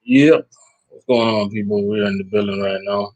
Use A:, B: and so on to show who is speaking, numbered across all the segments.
A: Yep. What's going on, people? We're in the building right now.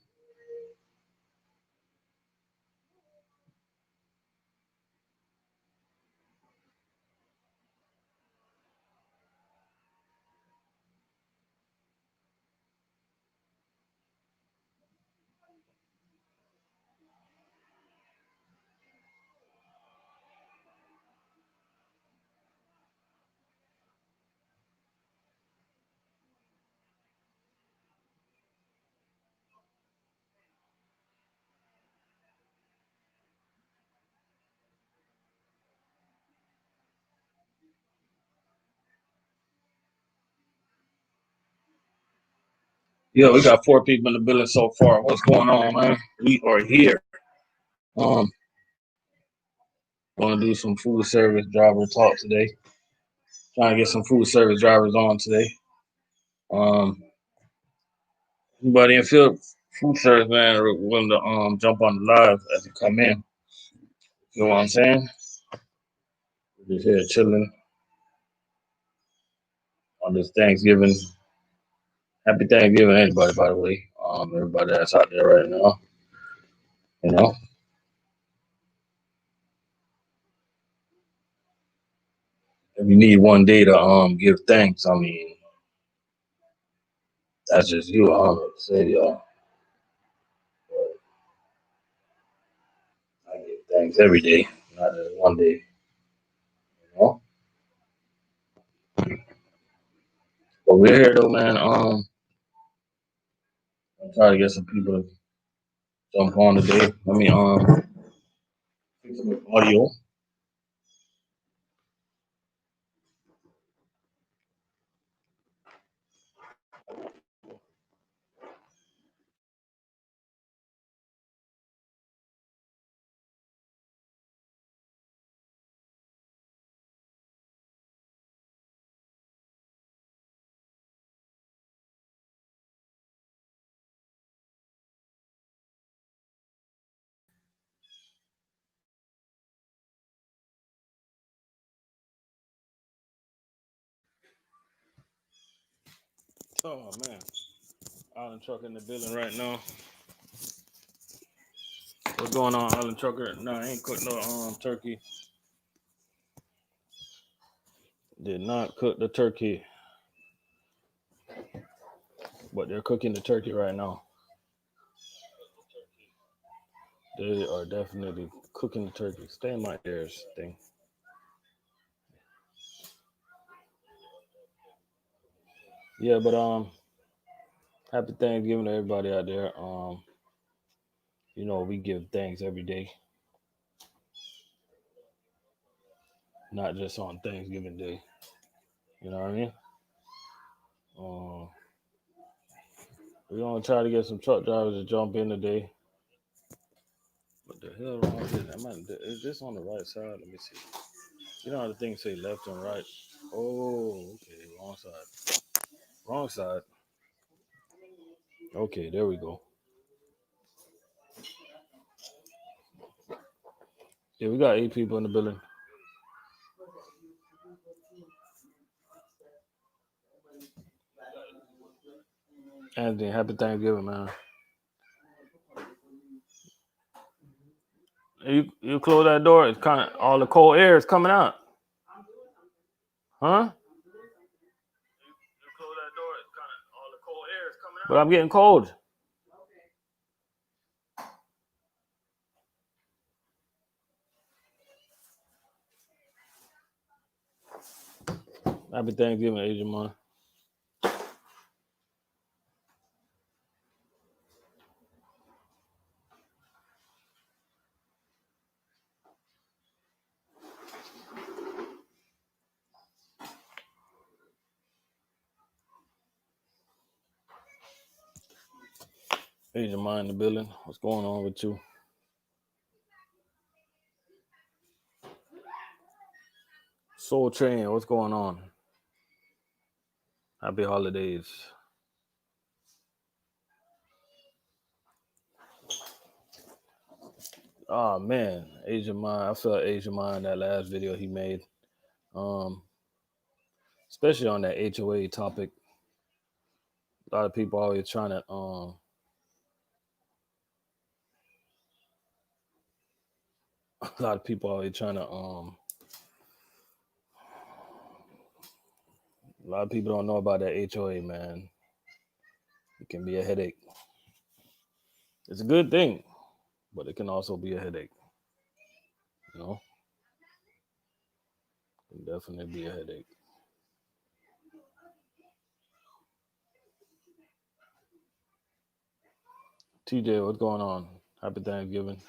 A: Yeah, we got 4 people in the building so far. What's going on, man? We are here. Um, Going to do some food service driver talk today. Trying to get some food service drivers on today. Um, Anybody in field food service, man, are willing to jump on the live as you come in. You know what I'm saying? We're just here chilling on this Thanksgiving. Happy Thanksgiving, everybody, by the way. Everybody that's out there right now. You know, if you need one day to give thanks, I mean, that's just you. I don't know what to say, y'all. I give thanks every day, not just one day. You know. But we're here though, man. I'm trying to get some people to jump on today. Let me fix some audio. Oh man, Island Trucker in the building right now. What's going on, Island Trucker? No, I ain't cooked no turkey. Did not cook the turkey, but they're cooking the turkey right now. They are definitely cooking the turkey. Stay in my ears, thing. Yeah, but happy Thanksgiving to everybody out there. We give thanks every day, not just on Thanksgiving Day. You know what I mean? Uh, we're gonna try to get some truck drivers to jump in today. What the hell wrong with this? Is this on the right side? Let me see. You know how the thing say left and right? Oh, okay, wrong side. Wrong side. Okay, there we go. Yeah, we got 8 people in the building. Anthony, happy Thanksgiving, man. You close that door. It's kind of all the cold air is coming out, huh? But I'm getting cold. Happy Thanksgiving, Asian man. Asian man in the building. What's going on with you? Soul Train, what's going on? Happy holidays. Oh man, Asian Mind. I felt Asian Mind that last video he made. Um, Especially on that HOA topic. A lot of people always trying to a lot of people always trying to a lot of people don't know about that HOA, man. It can be a headache. It's a good thing, but it can also be a headache. You know, it can definitely be a headache. TJ, what's going on? Happy Thanksgiving.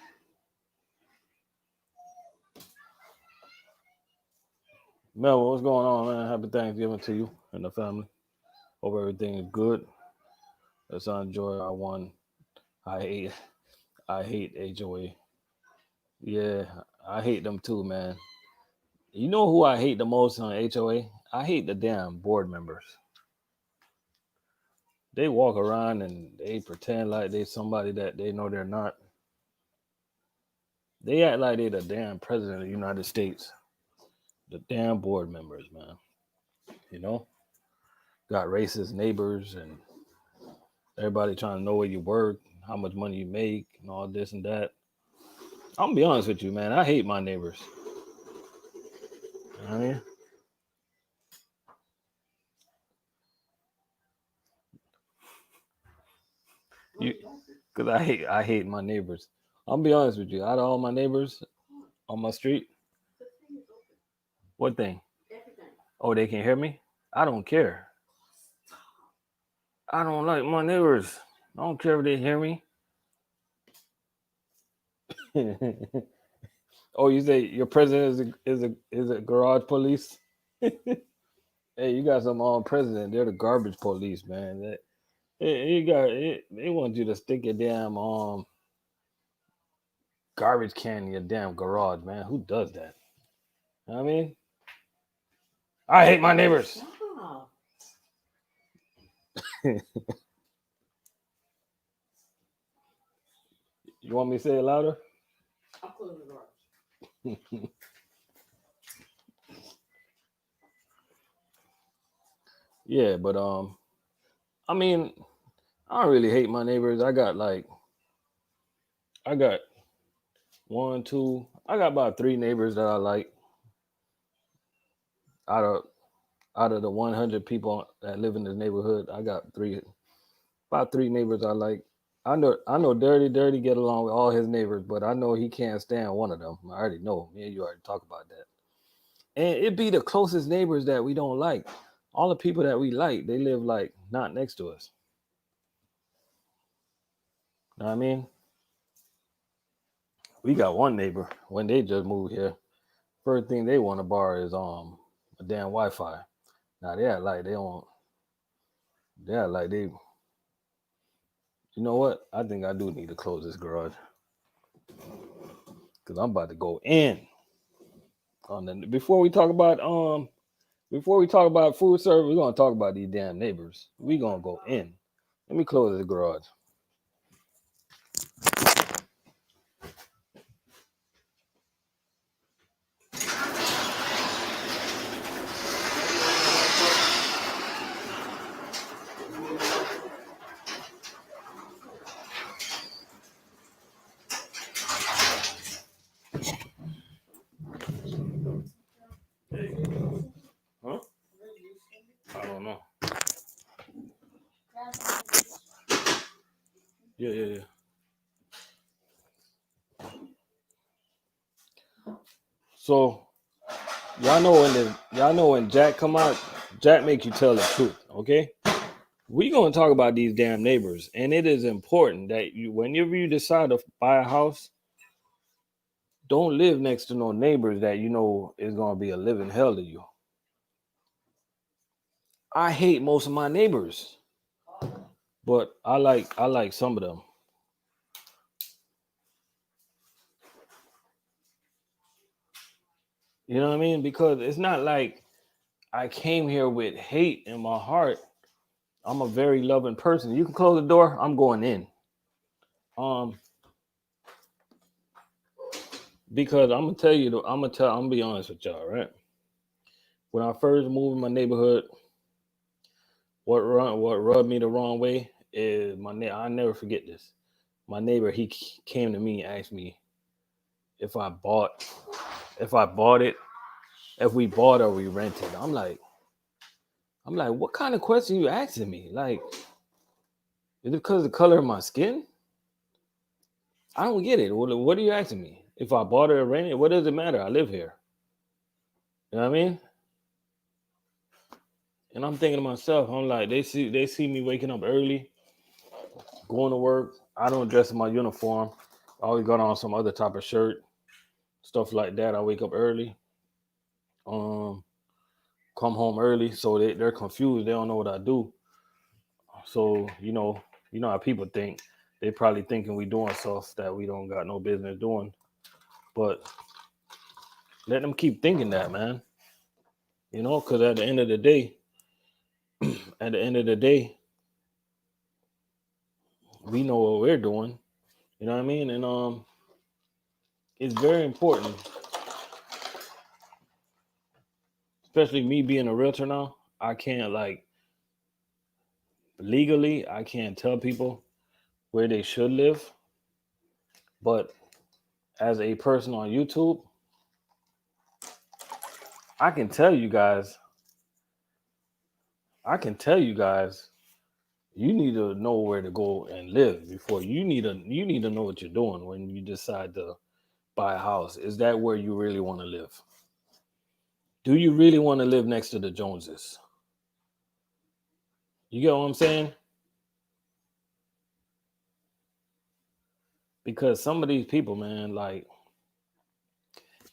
A: Mel, what's going on, man? Happy Thanksgiving to you and the family. Hope everything is good. Let's enjoy our one. I hate I hate HOA. Yeah, I hate them too, man. You know who I hate the most on HOA? I hate the damn board members. They walk around and they pretend like they somebody that they know they're not. They act like they the damn president of the United States. The damn board members, man. You know, got racist neighbors and everybody trying to know where you work, how much money you make, and all this and that. I'm gonna be honest with you, man. I hate my neighbors. You know what I mean, you, cause I hate my neighbors. I'm gonna be honest with you. Out of all my neighbors on my street, what thing? Oh, they can hear me. I don't care. I don't like my neighbors. I don't care if they hear me. Oh, you say your president is a garage police? Hey, you got some president. They're the garbage police, man. You got it. They want you to stick your damn garbage can in your damn garage, man. Who does that? You know what I mean, I hate my neighbors. You want me to say it louder? Yeah, but I mean, I don't really hate my neighbors. I got one, two, I got about three neighbors that I like out of the 100 people that live in this neighborhood. I got about three neighbors I like. I know Dirty get along with all his neighbors, but I know he can't stand one of them. I already know. Me and you already talked about that. And it be the closest neighbors that we don't like. All the people that we like, they live like not next to us. Know what I mean? We got one neighbor when they just moved here. First thing they want to borrow is a damn Wi-Fi. Now they act like they don't. They act like they. You know what? I think I do need to close this garage because I'm about to go in on the. Before we talk about food service, we're gonna talk about these damn neighbors. We gonna go in. Let me close this garage. Huh? I don't know. Yeah. So y'all know when Jack come out, Jack make you tell the truth. Okay, we gonna talk about these damn neighbors, and it is important that you, whenever you decide to buy a house, don't live next to no neighbors that you know is gonna be a living hell to you. I hate most of my neighbors, but I like some of them. You know what I mean? Because it's not like I came here with hate in my heart. I'm a very loving person. You can close the door. I'm going in. Um, because I'm gonna tell you, I'm gonna be honest with y'all, right? When I first moved in my neighborhood, What rubbed me the wrong way is my neighbor. I never forget this. My neighbor, he came to me and asked me if I bought if I bought it, if we bought or we rented. I'm like, what kind of question you asking me? Like, is it because of the color of my skin? I don't get it. What are you asking me? If I bought it or rented, what does it matter? I live here. You know what I mean? And I'm thinking to myself, I'm like, they see me waking up early, going to work. I don't dress in my uniform. I always got on some other type of shirt, stuff like that. I wake up early, um, come home early, so they're confused. They don't know what I do. So you know how people think. They probably thinking we doing stuff that we don't got no business doing. But let them keep thinking that, man. Because at the end of the day, we know what we're doing. You know what I mean? And it's very important, especially me being a realtor now. I can't like legally, I can't tell people where they should live, but as a person on YouTube, I can tell you guys, I can tell you guys, you need to know where to go and live before you need to know what you're doing when you decide to buy a house. Is that where you really want to live? Do you really want to live next to the Joneses? You get what I'm saying? Because some of these people, man, like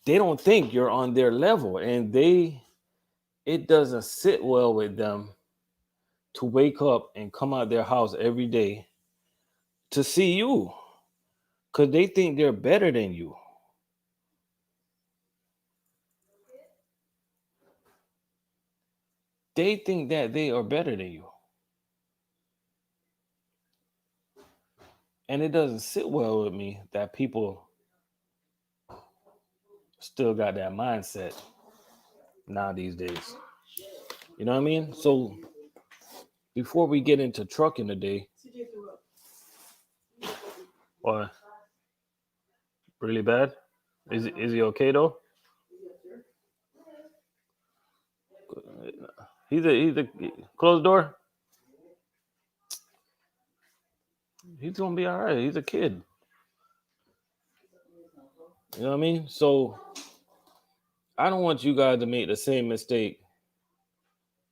A: they don't think you're on their level, and it doesn't sit well with them to wake up and come out their house every day to see you because they think they're better than you. They think that they are better than you. And it doesn't sit well with me that people still got that mindset now these days. You know what I mean? So before we get into trucking today, or really bad, is he okay though? He's a closed door. He's gonna be all right. He's a kid. You know what I mean? So I don't want you guys to make the same mistake.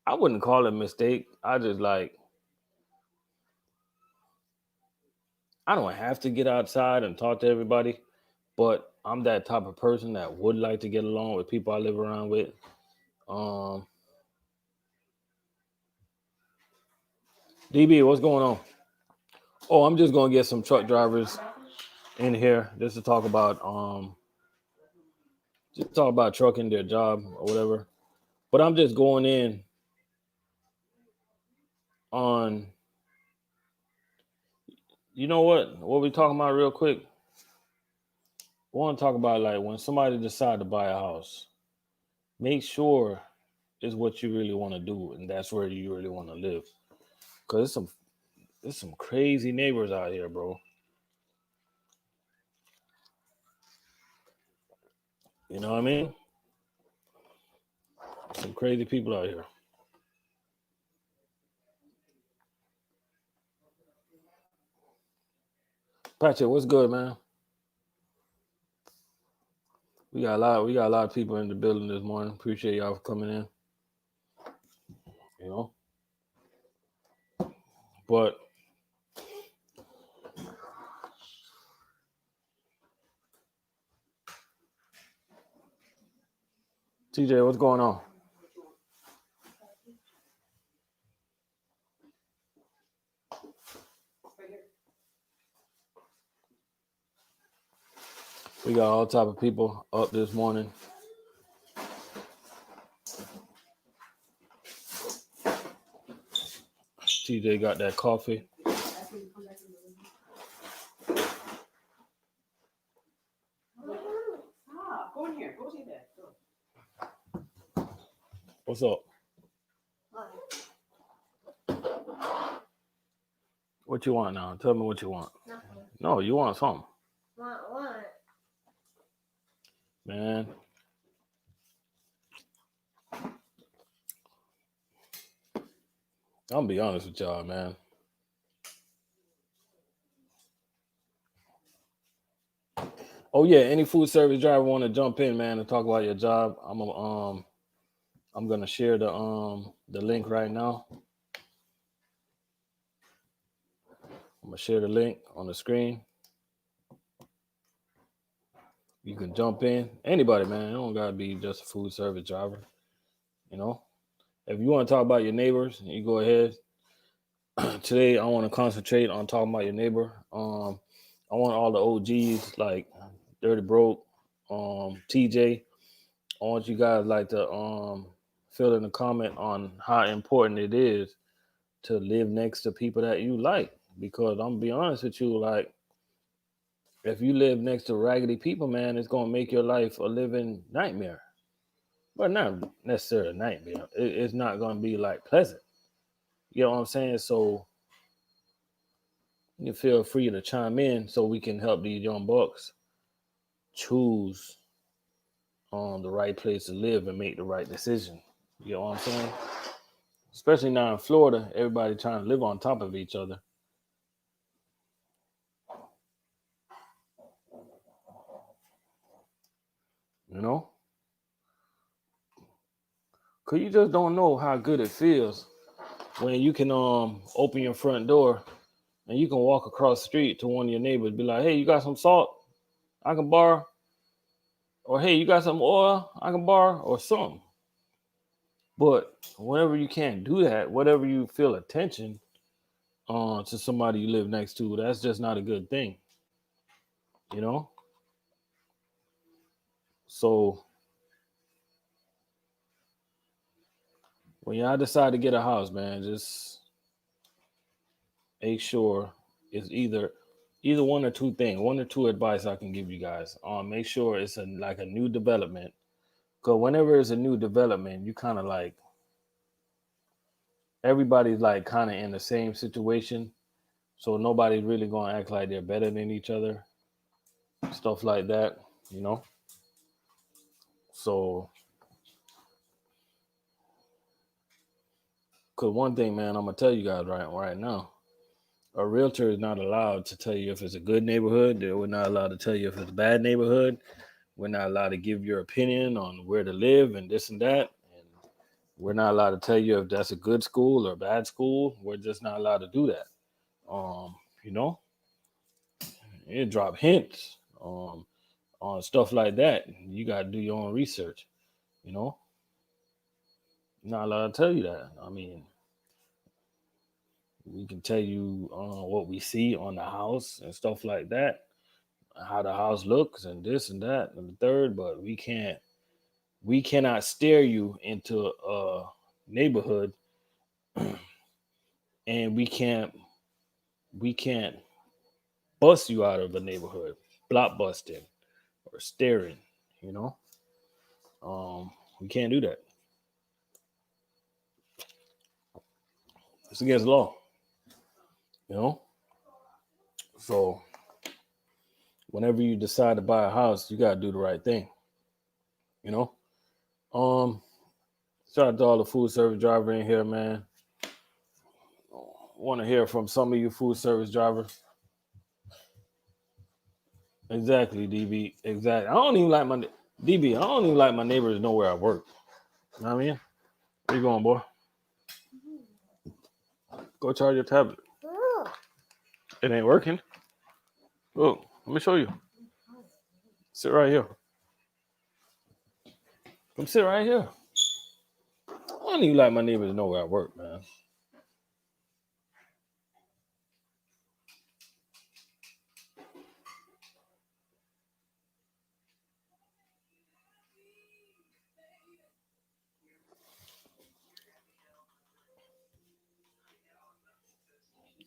A: I wouldn't call it a mistake. I don't have to get outside and talk to everybody, but I'm that type of person that would like to get along with people I live around with. Um, DB, what's going on? Oh, I'm just gonna get some truck drivers in here just to talk about trucking, their job or whatever. But I'm just going in on, you know what we talking about real quick. We want to talk about like when somebody decide to buy a house, make sure it's what you really want to do and that's where you really want to live. Cause there's some crazy neighbors out here, bro. You know what I mean? Some crazy people out here. Patrick, what's good, man? We got a lot of people in the building this morning. Appreciate y'all for coming in. You know, but TJ, what's going on? We got all type of people up this morning. TJ got that coffee. What's up? What you want now? Tell me what you want.
B: Nothing.
A: No, you want something.
B: What?
A: Man, I'm gonna be honest with y'all, man. Oh yeah, any food service driver want to jump in, man, and talk about your job? I'm gonna share the link right now. I'm gonna share the link on the screen. You can jump in. Anybody, man. It don't gotta be just a food service driver. You know, if you want to talk about your neighbors, you go ahead. Today, I want to concentrate on talking about your neighbor. I want all the OGs like Dirty Broke, TJ. I want you guys like to fill in a comment on how important it is to live next to people that you like. Because I'm gonna be honest with you, like if you live next to raggedy people, man, it's gonna make your life a living nightmare. But not necessarily a nightmare. It's not gonna be like pleasant. You know what I'm saying? So you feel free to chime in so we can help these young bucks choose the right place to live and make the right decision. You know what I'm saying? Especially now in Florida, everybody trying to live on top of each other. You know? Cause you just don't know how good it feels when you can open your front door and you can walk across the street to one of your neighbors, be like, hey, you got some salt I can borrow? Or hey, you got some oil I can borrow or something. But whenever you can't do that, whatever you feel attention to somebody you live next to, that's just not a good thing. You know? So when y'all decide to get a house, man, just make sure it's either one or two things, one or two advice I can give you guys. Make sure it's like a new development. Cause whenever it's a new development, you kind of like everybody's like kind of in the same situation. So nobody's really gonna act like they're better than each other. Stuff like that, you know. So, cause one thing, man, I'm gonna tell you guys right now, a realtor is not allowed to tell you if it's a good neighborhood. We're not allowed to tell you if it's a bad neighborhood. We're not allowed to give your opinion on where to live and this and that. And we're not allowed to tell you if that's a good school or a bad school. We're just not allowed to do that. You know, it drop hints on stuff like that. You got to do your own research. You know, not allowed to tell you that. I mean, we can tell you what we see on the house and stuff like that, how the house looks and this and that and the third, but we cannot steer you into a neighborhood and we can't bust you out of a neighborhood, block busting or staring, you know. We can't do that. It's against the law, you know. So whenever you decide to buy a house, you gotta do the right thing, you know. Um, Shout out to all the food service driver in here, man. Want to hear from some of you food service drivers. Exactly, DB. Exactly. I don't even like my DB. I don't even like my neighbors to know where I work. You know what I mean? Where you going, boy? Go charge your tablet. It ain't working. Look, let me show you. Sit right here. Come sit right here. I don't even like my neighbors to know where I work, man.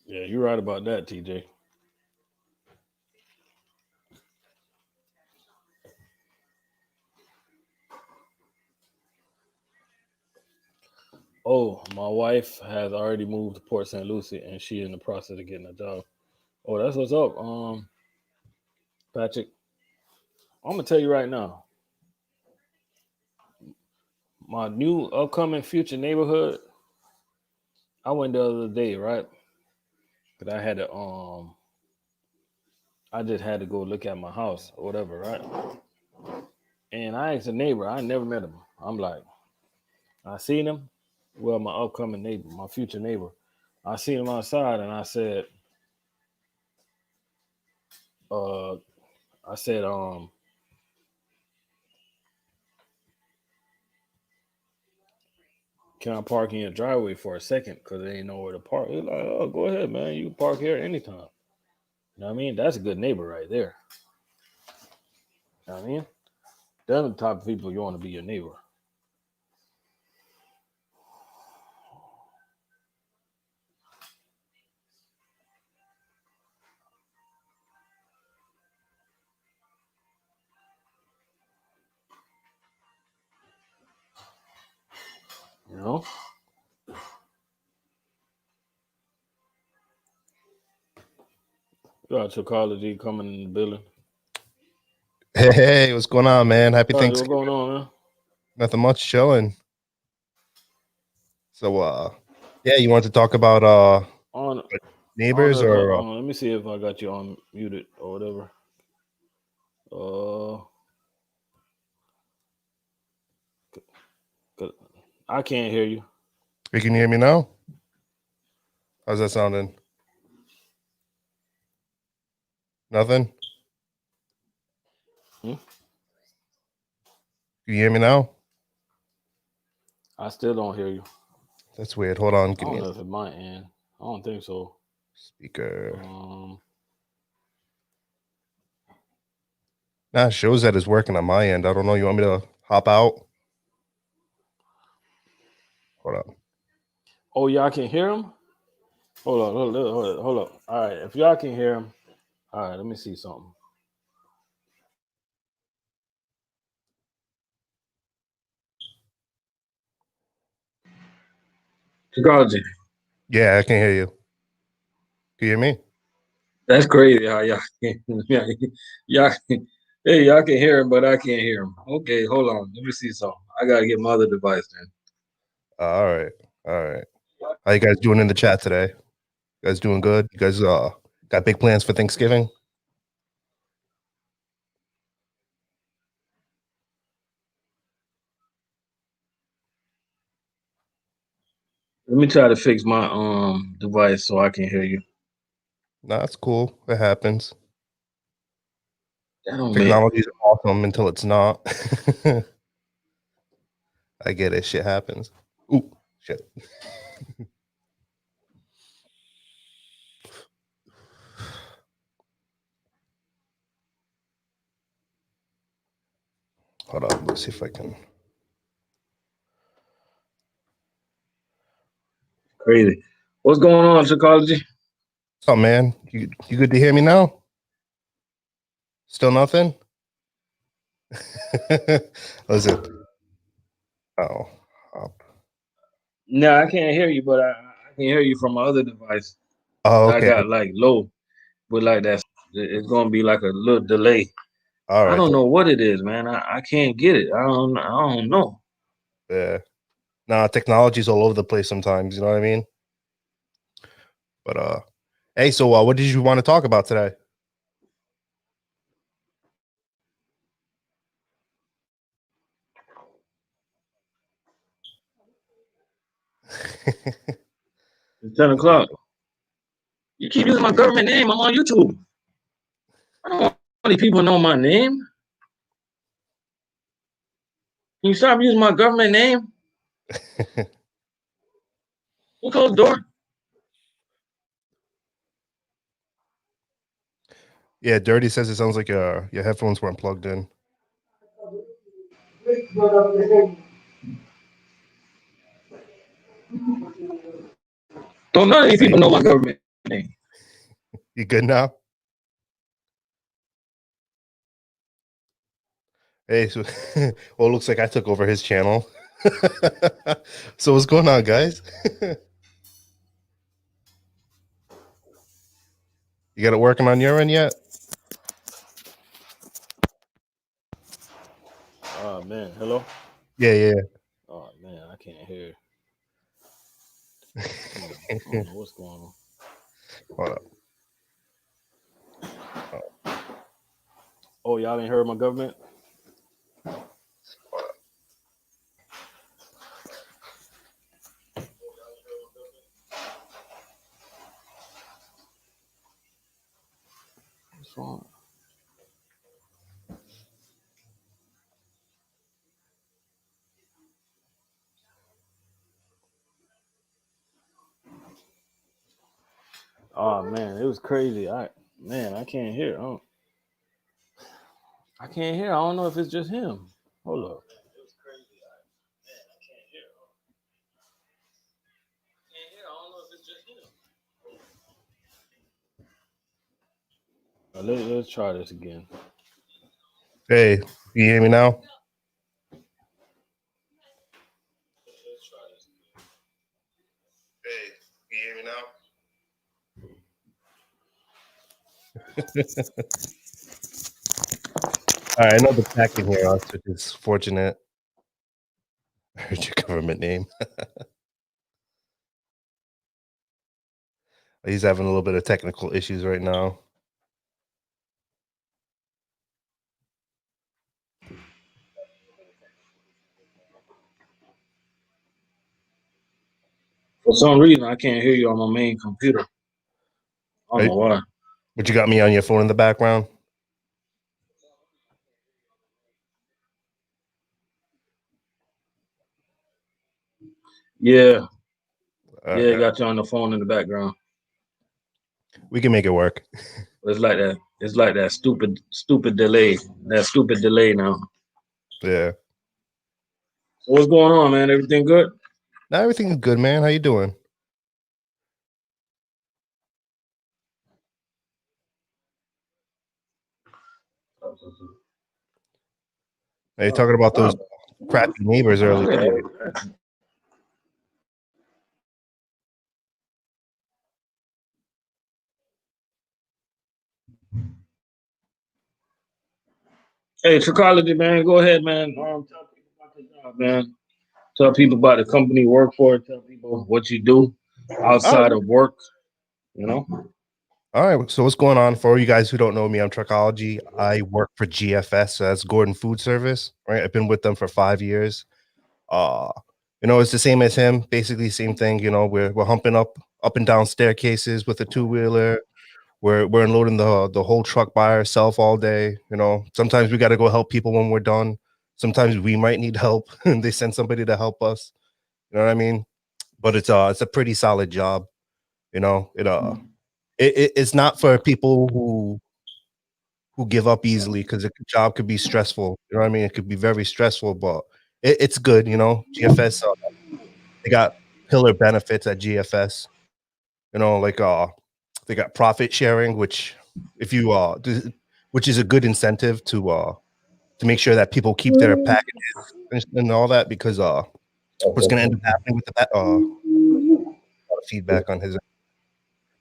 A: Yeah, you're right about that, TJ. Oh, my wife has already moved to Port St. Lucie, and she in the process of getting a job. Oh, that's what's up, Patrick. I'm gonna tell you right now, my new upcoming future neighborhood. I went the other day, right? Cause I just had to go look at my house or whatever, right? And I asked a neighbor. I never met him. I'm like, I seen him. Well, my upcoming neighbor, my future neighbor. I seen him outside, and uh, I said, can I park in your driveway for a second? Cause they ain't nowhere to park. He's like, oh, go ahead, man. You can park here anytime. You know what I mean? That's a good neighbor right there. You know what I mean? They're the type of people you want to be your neighbor. You know? You got Chocology coming in the building.
B: Hey, what's going on, man? Happy
A: Chocology, what's
B: Thanksgiving.
A: going on, man?
B: Nothing much, chilling. So, yeah, you want to talk about
A: On, I don't
B: neighbors
A: know if
B: or
A: let me see if I got you on muted or whatever. Uh, 'Cause I can't hear you.
B: you can hear me now? How's that sounding? Nothing?
A: Hmm?
B: Can you hear me now?
A: I still don't hear you.
B: That's weird. Hold on,
A: I
B: give
A: don't
B: me a
A: know if it might end. I don't think so.
B: speaker.
A: Um,
B: Nah, it shows that it's working on my end. I don't know. You want me to hop out? Hold on.
A: oh, y'all can hear him? Hold on, hold up. All right, if y'all can hear him, all right, let me see something. Technology.
B: Yeah, I can hear you. Can you hear me?
A: That's crazy how y'all can, y'all hey, y'all can hear him, but I can't hear him. Okay, hold on. Let me see something. I gotta get my other device then.
B: All right. All right. How you guys doing in the chat today? You guys doing good? You guys got big plans for Thanksgiving?
A: Let me try to fix my device so I can hear you.
B: Nah, that's cool. It happens.
A: That don't make
B: Technology is awesome until it's not. I get it. Shit happens. Ooh, shit. Hold on. Let's see if I can.
A: crazy. What's going on, psychology?
B: Oh man, you good to hear me now? Still nothing? Listen. Oh, hop.
A: No, I can't hear you, but I can hear you from my other device
B: Oh,
A: that I
B: okay.
A: got like low, but like that's it's gonna be like a little delay.
B: All
A: I
B: right.
A: don't know what it is, man. I can't get it. I don't know.
B: Yeah. Nah, technology's all over the place sometimes. You know what I mean? But hey, so what did you want to talk about today?
A: It's 10 o'clock. You keep using my government name. I'm on YouTube. I don't want any people know my name. Can you stop using my government name? You close the door.
B: Yeah, Dirty says it sounds like your headphones weren't plugged in.
A: Don't none of these people know my government name.
B: You good now? Hey, so well, it looks like I took over his channel. So what's going on, guys? You got it working on your end yet?
A: Oh man, hello.
B: Yeah, yeah.
A: Oh man, I can't hear. I don't know what's going on.
B: Hold up.
A: Oh, y'all ain't heard my government? What's wrong? Oh man, it was crazy. I can't hear. I can't hear. I don't know if it's just him. Hold up. Let's try this again.
B: Hey, you hear me now? Hey, you hear me now? All right, I know the back can hear us, which is fortunate. I heard your government name. He's having a little bit of technical issues right now.
A: For some reason, I can't hear you on my main computer. I don't know why.
B: But you got me on your phone in the background?
A: Yeah,
B: All
A: yeah,
B: right.
A: got you on the phone in the background.
B: We can make it work.
A: It's like that. It's like that stupid delay. That stupid delay now.
B: Yeah.
A: So what's going on, man? Everything good?
B: Now everything's good, man. How you doing? Are you talking about those crappy neighbors earlier?
A: Hey, Trichology, man, go ahead, man. Tell people about your job, man. Tell people about the company you work for. Tell people what you do
B: All right.
A: outside of work. You know.
B: All right. So what's going on? For you guys who don't know me, I'm Truckology. I work for GFS, so that's Gordon Food Service. Right. I've been with them for 5 years. Uh, it's the same as him. Basically, same thing. We're humping up and down staircases with a two-wheeler. We're unloading the whole truck by ourselves all day. Sometimes we got to go help people when we're done. Sometimes we might need help, and they send somebody to help us. You know what I mean? But it's a pretty solid job. It's not for people who give up easily because the job could be stressful. You know what I mean? It could be very stressful, but it's good. GFS, they got pillar benefits at GFS. Like they got profit sharing, which if you which is a good incentive to make sure that people keep their packages and all that, because what's going to end up happening with the feedback on his.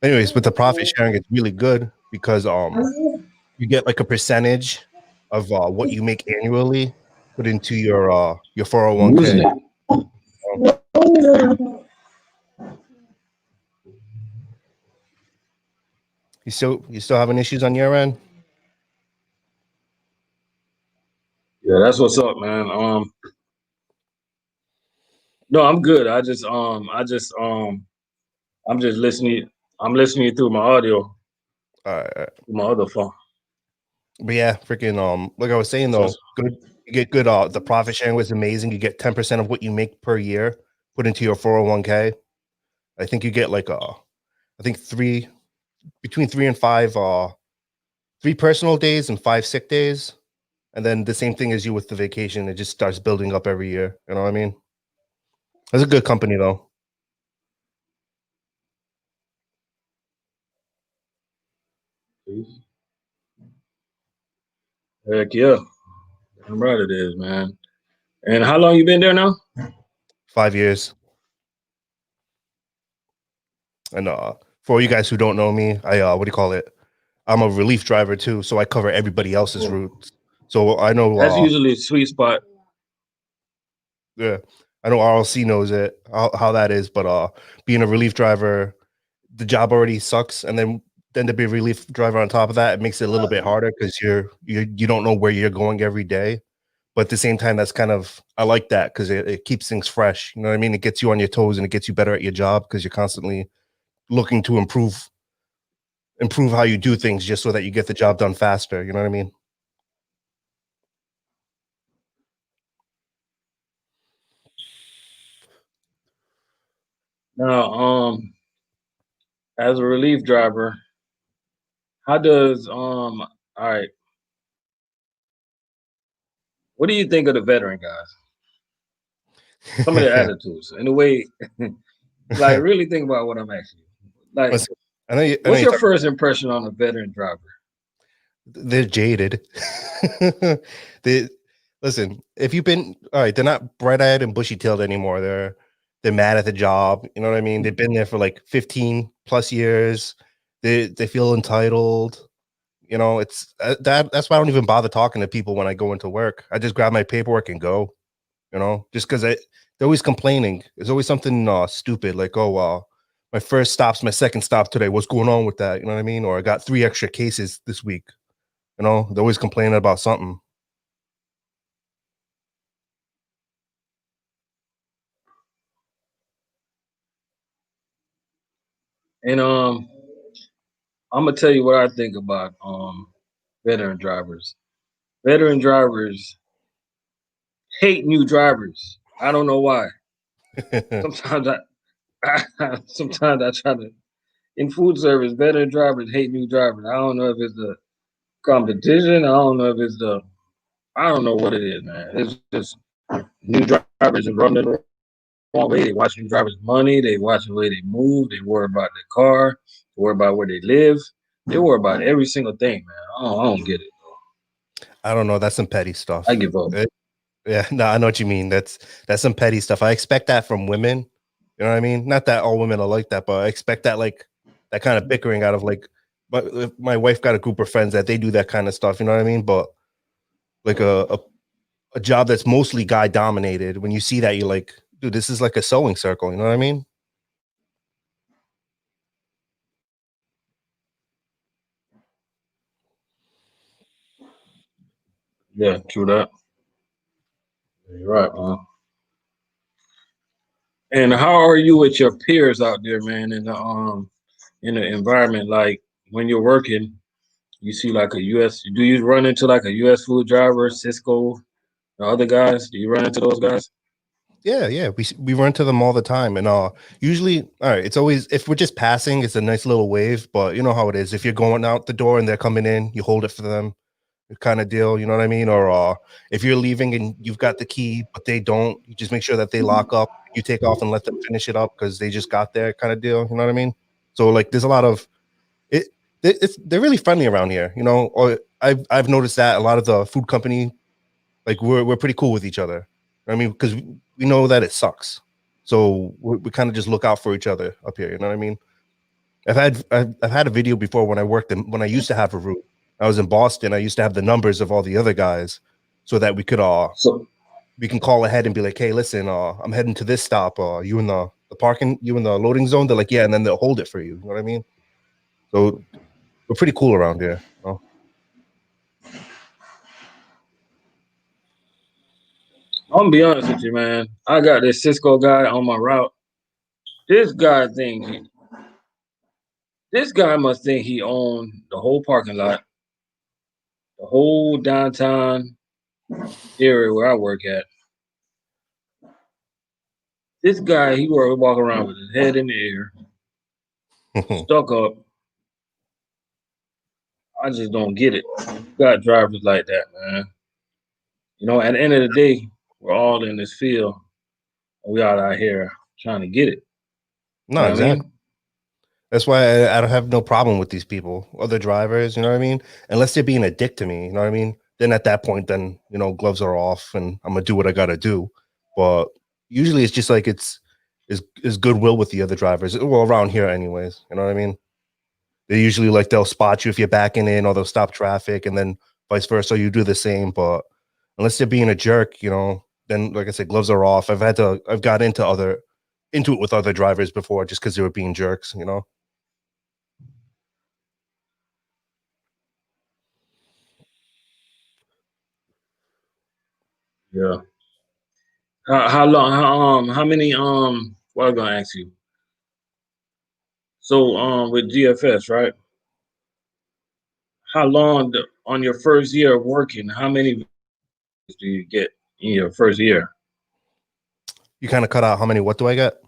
B: Anyways, with the profit sharing, it's really good because you get like a percentage of what you make annually put into your 401k. You still having issues on your end?
A: Yeah, that's what's up, man. No, I'm good. I'm just listening. I'm listening through my audio
B: All right.
A: through my other phone.
B: But yeah, freaking like I was saying
A: So
B: though, good you get good the profit sharing was amazing. You get 10% of what you make per year put into your 401k. I think you get like I think between 3 and 5 3 personal days and 5 sick days. And then the same thing as you with the vacation, it just starts building up every year. You know what I mean? It's a good company though.
A: heck yeah, I'm right. It is, man. And how long you been there now?
B: 5 years. And for you guys who don't know me, I what do you call it? I'm a relief driver too, so I cover everybody else's routes. So I know
A: That's usually a sweet spot.
B: yeah, I know RLC knows it how that is, but being a relief driver, the job already sucks, and then to be a relief driver on top of that, it makes it a little bit harder because you don't know where you're going every day. But at the same time, that's kind of I like that because it keeps things fresh. You know what I mean? It gets you on your toes and it gets you better at your job because you're constantly looking to improve how you do things just so that you get the job done faster. You know what I mean?
A: Now, as a relief driver, how does all right, what do you think of the veteran guys? Some of their attitudes and the way, like, really think about what I'm asking you. Like,
B: Listen, I know
A: what's
B: you
A: your
B: talk,
A: first impression on a veteran driver?
B: they're jaded. they listen, if you've been all right, they're not bright-eyed and bushy-tailed anymore. They're mad at the job. You know what I mean? They've been there for like 15 plus years. They feel entitled. You know, it's that's why I don't even bother talking to people when I go into work. I just grab my paperwork and go. You know, just because they're always complaining. There's always something stupid like, oh, my first stop's my second stop today. What's going on with that? You know what I mean? Or I got 3 extra cases this week. You know, they're always complaining about something.
A: And I'm gonna tell you what I think about veteran drivers. Veteran drivers hate new drivers. I don't know why. Sometimes sometimes I try to in food service, veteran drivers hate new drivers. I don't know if it's the competition. I don't know if it's the I don't know what it is, man. It's just new drivers are running the wrong way. They watch new drivers' money. They watch the way they move. They worry about their car. They worry about where they live. They worry about every single thing, man. I don't get it.
B: I don't know. That's some petty
A: I
B: stuff.
A: give up.
B: Yeah, no, I know what you mean. That's some petty stuff. I expect that from women. You know what I mean? Not that all women are like that, but I expect that like that kind of bickering out of like my wife got a group of friends that they do that kind of stuff. You know what I mean? But like a job that's mostly guy dominated. When you see that, you're like, dude, this is like a sewing circle. You know what I mean?
A: Yeah, true that. You're right, man. And how are you with your peers out there, man? In the environment, like when you're working, you see like a U.S. Do you run into like a U.S. food driver, Cisco, the other guys? Do you run into those guys?
B: Yeah, yeah. We run to them all the time, and usually, all right. It's always if we're just passing, it's a nice little wave. But you know how it is. If you're going out the door and they're coming in, you hold it for them, kind of deal. You know what I mean? Or if you're leaving and you've got the key, but they don't, you just make sure that they lock up. You take off and let them finish it up because they just got there, kind of deal. You know what I mean? So like, there's a lot of it. They're really friendly around here. You know, or I've noticed that a lot of the food company like we're pretty cool with each other. I mean, because we know that it sucks, so we kind of just look out for each other up here. You know what I mean? I've had a video before when I worked in when I used to have a route. I was in Boston. I used to have the numbers of all the other guys, so that
A: So
B: we can call ahead and be like, hey, listen, I'm heading to this stop. You in the parking, you in the loading zone? They're like, yeah, and then they'll hold it for you. You know what I mean? So we're pretty cool around here. You know?
A: I'm gonna be honest with you, man. I got this Cisco guy on my route. This guy think this guy must think he owned the whole parking lot, the whole downtown area where I work at. This guy, he walk around with his head in the air, stuck up. I just don't get it. You got drivers like that, man. You know, at the end of the day, we're all in this field. And we all out here trying to get it. You
B: No,
A: know what I
B: exactly.
A: mean?
B: That's why I don't have no problem with these people, other drivers. You know what I mean? Unless they're being a dick to me. You know what I mean? then at that point, then gloves are off, and I'm gonna do what I gotta do. But usually, it's just like is goodwill with the other drivers. Well, around here, anyways. You know what I mean? They usually they'll spot you if you're backing in, or they'll stop traffic, and then vice versa. You do the same, but unless they're being a jerk, then like I said, gloves are off. I've got into it with other drivers before just because they were being jerks.
A: Yeah. How long? How many? What I'm gonna ask you. So with GFS, right? How long on your first year of working? How many do you get in your first year?
B: You kind of cut out how many? What do I get?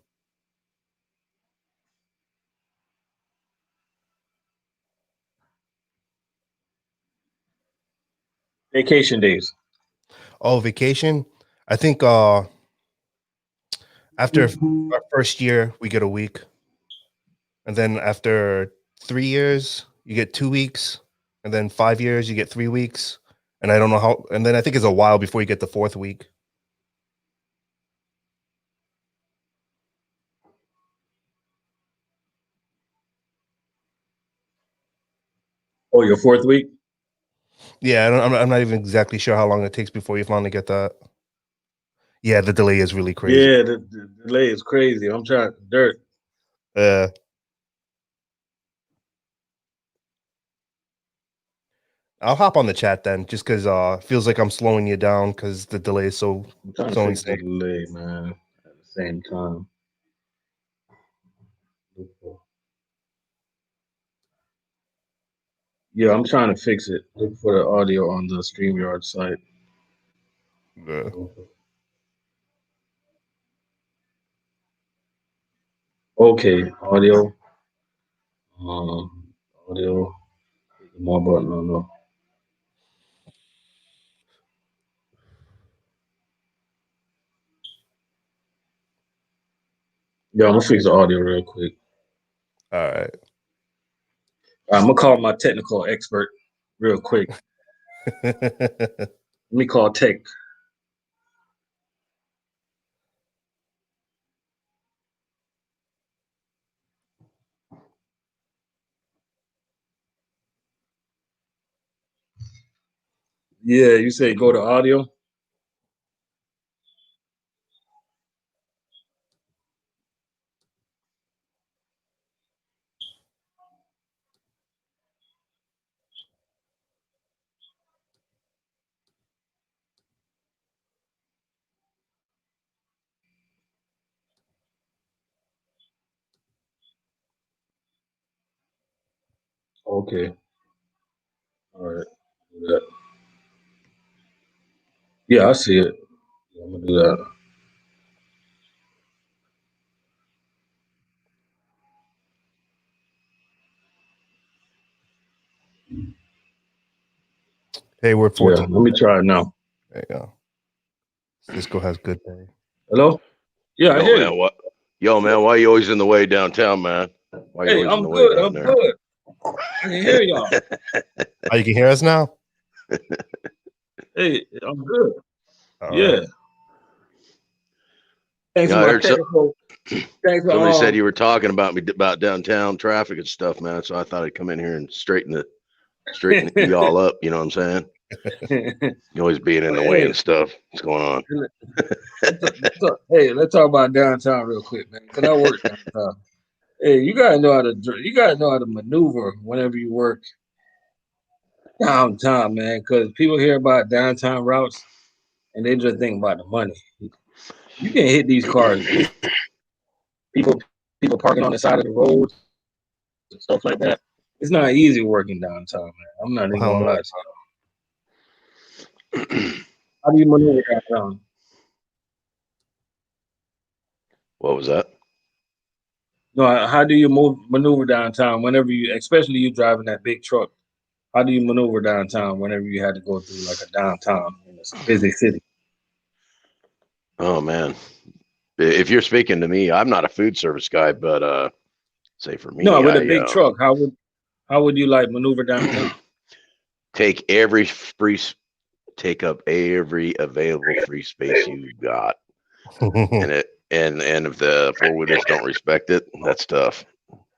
A: Vacation days.
B: Oh, vacation. I think after our first year we get a week, and then after 3 years you get 2 weeks, and then 5 years you get 3 weeks, and I don't know how. And then I think it's a while before you get the fourth week.
A: Oh, your fourth week?
B: Yeah, I'm not even exactly sure how long it takes before you finally get that. Yeah, the delay is really crazy.
A: Yeah, the delay is crazy. I'm trying dirt.
B: Uh, I'll hop on the chat then, just because feels like I'm slowing you down because the delay is so
A: I'm trying to
B: so
A: fix the
B: insane.
A: delay, man. At the same time. Yeah, I'm trying to fix it. Look for the audio on the StreamYard site.
B: Yeah.
A: Okay, audio. Audio. More button. No. Yeah, I'm gonna fix the audio real quick.
B: All right.
A: I'm gonna call my technical expert real quick. Let me call Tech. Yeah, you say go to audio. Okay. All right. Do that. Yeah, I see it. I'm gonna do that.
B: Hey, we're
A: Yeah,
B: 14.
A: let me try it now.
B: There you go. Cisco has good day.
A: Hello? Yeah, I
C: Yo,
A: hear
C: man,
A: you.
C: what? Yo, man, why you always in the way downtown, man? Why you
A: Hey,
C: always in
A: I'm
C: the way
A: good.
C: down
A: I'm
C: there?
A: good. I can hear y'all.
B: Oh, you can hear us now?
A: Hey, I'm good.
B: All
A: Yeah.
B: right.
A: Thanks
C: Yeah,
A: for
C: I
A: my
C: heard
A: technical. Thanks for
C: somebody said you were talking about me about downtown traffic and stuff, man. So I thought I'd come in here and straighten you all up. You know what I'm saying? You always being in the way
A: Hey,
C: and stuff. What's going on?
A: hey, let's talk about downtown real quick, man. Cause I work downtown. Hey, you gotta know how to maneuver whenever you work downtown, man. Cause people hear about downtown routes and they just think about the money. You can hit these cars. It's people people parking on the side of the roads and stuff like that. It's not easy working downtown, man. I'm not
B: Well,
A: even
B: hell
A: gonna
B: no.
A: lie to you. How do you maneuver downtown?
C: What was that?
A: No, how do you maneuver downtown whenever you, especially you driving that big truck? How do you maneuver downtown whenever you had to go through like a downtown in a busy city?
C: Oh man, if you're speaking to me, I'm not a food service guy, but say for
A: No,
C: me,
A: with a
C: I
A: big truck, how would you like maneuver downtown?
C: take every free take up every available free space you got. And if the four-wheelers don't respect it, that's tough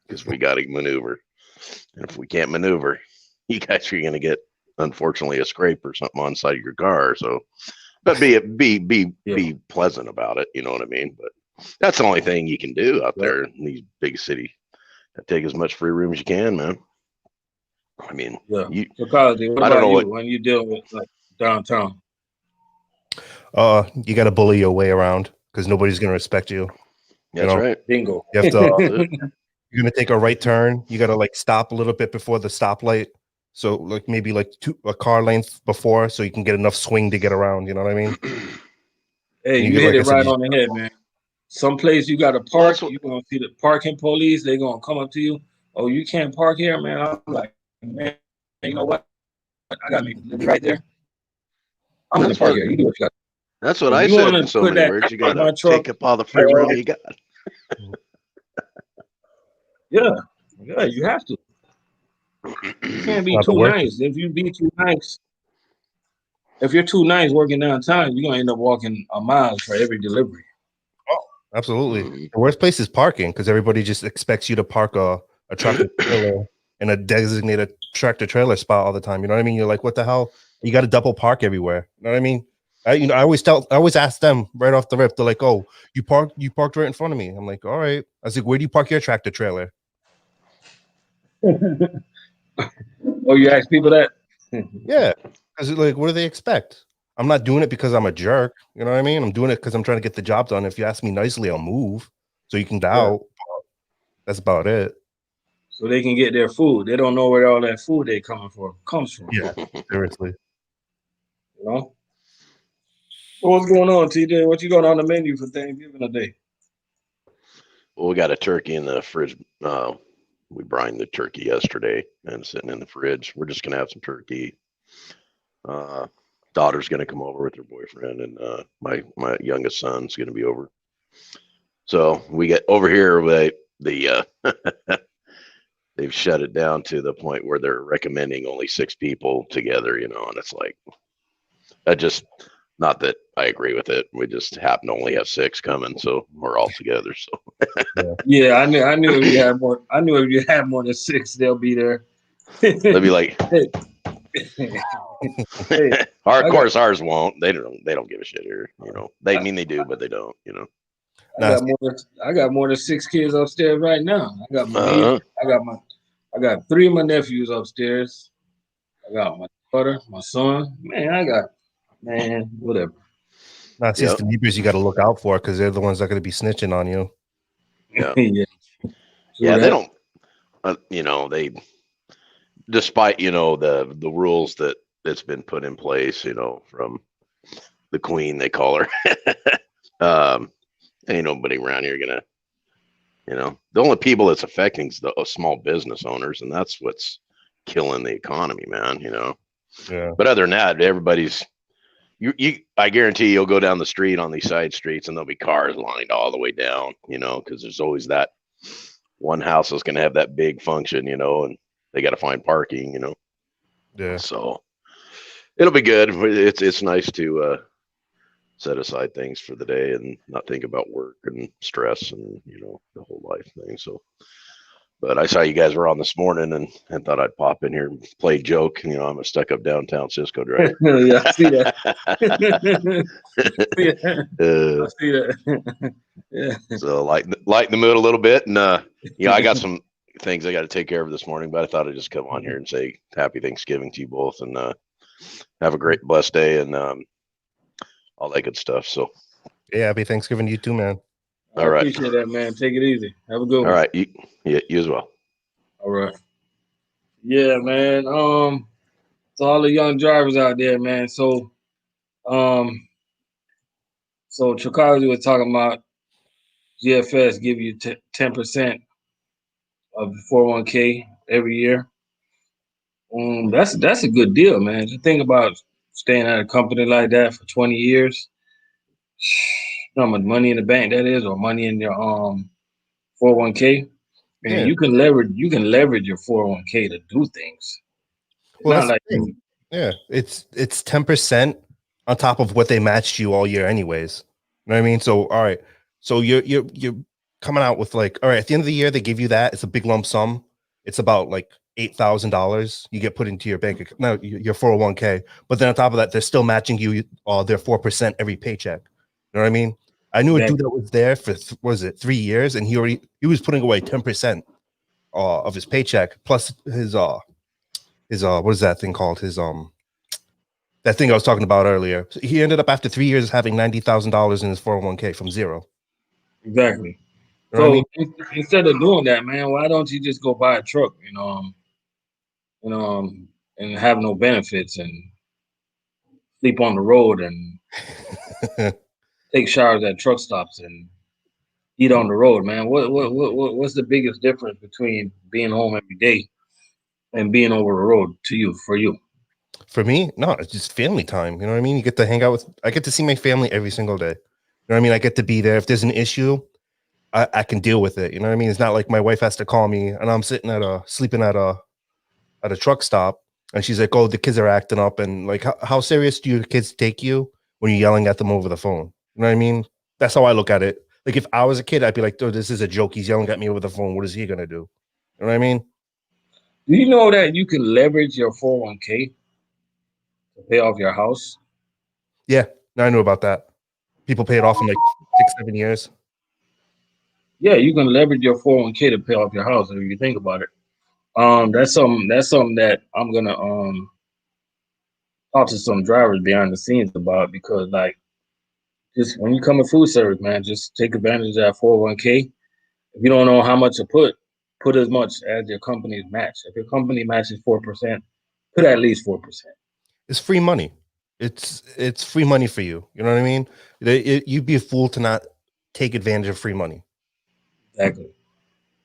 C: because we got to maneuver. And if we can't maneuver, you guys are going to get, unfortunately, a scrape or something on the side of your car. So, but be pleasant about it. You know what I mean? But that's the only thing you can do out there in these big cities. Take as much free room as you can, man. I mean,
D: so Cosby, what about you when you deal with like downtown?
B: You got to bully your way around because nobody's going to respect you.
C: That's right.
D: Bingo.
B: You have to. You're going to take a right turn. You got to like stop a little bit before the stoplight. So like maybe like a car length before, so you can get enough swing to get around. You know what I mean?
D: Hey, you hit it right on the head, man. Some place you got to park. You're gonna see the parking police. They're gonna come up to you. Oh, you can't park here, man. I'm like, man, you know what? I got me right there. I'm gonna park here. You do what you got.
C: That's what I said in so many words. You gotta take up all the free room you got.
D: Yeah, you have to. You can't be too nice. If you be too nice, if you're too nice working downtown, you're gonna end up walking a mile for every delivery.
B: Oh, absolutely. The worst place is parking because everybody just expects you to park a tractor trailer in a designated tractor trailer spot all the time. You know what I mean? You're like, what the hell? You got to double park everywhere. You know what I mean? I always ask them right off the rip. They're like, "Oh, you parked right in front of me." I'm like, "All right." I was like, "Where do you park your tractor trailer?"
D: Oh, you ask people that?
B: Yeah, because like, what do they expect? I'm not doing it because I'm a jerk. You know what I mean? I'm doing it because I'm trying to get the job done. If you ask me nicely, I'll move so you can doubt. Yeah. That's about it.
D: So they can get their food. They don't know where all that food they comes from.
B: Yeah, seriously.
D: You know. What's going on, TJ? What you got on the menu for Thanksgiving today?
C: Well, we got a turkey in the fridge. We brined the turkey yesterday and it's sitting in the fridge. We're just gonna have some turkey. Daughter's gonna come over with her boyfriend, and my youngest son's gonna be over. So we get over here. They've shut it down to the point where they're recommending only 6 people together. You know, and it's like, I just. Not that I agree with it. We just happen to only have 6 coming, so we're all together. So
D: yeah, I knew if you had more. I knew if you had more than 6, they'll be there.
C: They'll be like, of course ours won't. They don't give a shit here. You know, they do, but they don't. You know,
D: I got more than 6 kids upstairs right now. I got my I got 3 of my nephews upstairs. I got my daughter, my son. Man, whatever.
B: That's just the neighbors you got to look out for because they're the ones that are going to be snitching on you.
C: Yeah, they don't. You know, they, despite the rules that's been put in place, from the Queen, they call her. Ain't nobody around here gonna, the only people that's affecting is the small business owners, and that's what's killing the economy, man.
B: Yeah.
C: But other than that, everybody's. I guarantee you'll go down the street on these side streets and there'll be cars lined all the way down, because there's always that one house that's going to have that big function, and they got to find parking,
B: Yeah.
C: So it'll be good. It's nice to set aside things for the day and not think about work and stress and, the whole life thing. So, but I saw you guys were on this morning and thought I'd pop in here and play a joke. I'm a stuck up downtown Cisco driver.
D: Yeah, I see that. I see that. Yeah.
C: So lighten the mood a little bit. And, I got some things I got to take care of this morning, but I thought I'd just come on here and say happy Thanksgiving to you both and have a great, blessed day and all that good stuff. So,
B: yeah, happy Thanksgiving to you too, man.
C: All right.
D: Appreciate that, man. Take it easy. Have a good one.
C: All right. You as well.
D: All right. Yeah, man. So all the young drivers out there, man. So Chicago was talking about GFS give you 10% of the 401k every year. That's a good deal, man. Just think about staying at a company like that for 20 years. You know how much money in the bank that is, or money in your 401k. And you can leverage your 401k to do things. It's not like
B: Yeah, it's 10% on top of what they matched you all year, anyways. You know what I mean? So, all right, so you're coming out with like, all right, at the end of the year they give you that. It's a big lump sum. It's about like $8,000 you get put into your bank account, no, your 401k. But then on top of that, they're still matching you their 4% every paycheck. You know what I mean? I knew a dude that was there for what was it, 3 years, and he was putting away 10% of his paycheck plus his what is that thing called? His that thing I was talking about earlier. So he ended up after 3 years having $90,000 in his 401k from zero.
D: Exactly.
B: You know what I mean?
D: Instead of doing that, man, why don't you just go buy a truck, and have no benefits and sleep on the road and take showers at truck stops and eat on the road, man? What's the biggest difference between being home every day and being over the road for you?
B: For me, no, it's just family time. You know what I mean? You get to hang out I get to see my family every single day. You know what I mean? I get to be there. If there's an issue, I can deal with it. You know what I mean? It's not like my wife has to call me and I'm sitting sleeping at a truck stop and she's like, oh, the kids are acting up. And like, how serious do your kids take you when you're yelling at them over the phone? You know what I mean? That's how I look at it. Like if I was a kid, I'd be like, oh, this is a joke. He's yelling at me over the phone. What is he going to do? You know what I mean?
D: Do you know that you can leverage your 401k to pay off your house?
B: Yeah, I knew about that. People pay it off in like 6-7 years.
D: Yeah, you can leverage your 401k to pay off your house if you think about it. That's something that I'm gonna talk to some drivers behind the scenes about, because like, just when you come to food service, man, just take advantage of that 401k. If you don't know how much to put as much as your company's match. If your company matches 4%, put at least 4%.
B: It's free money. It's free money for you. You know what I mean? You'd be a fool to not take advantage of free money.
D: Exactly. You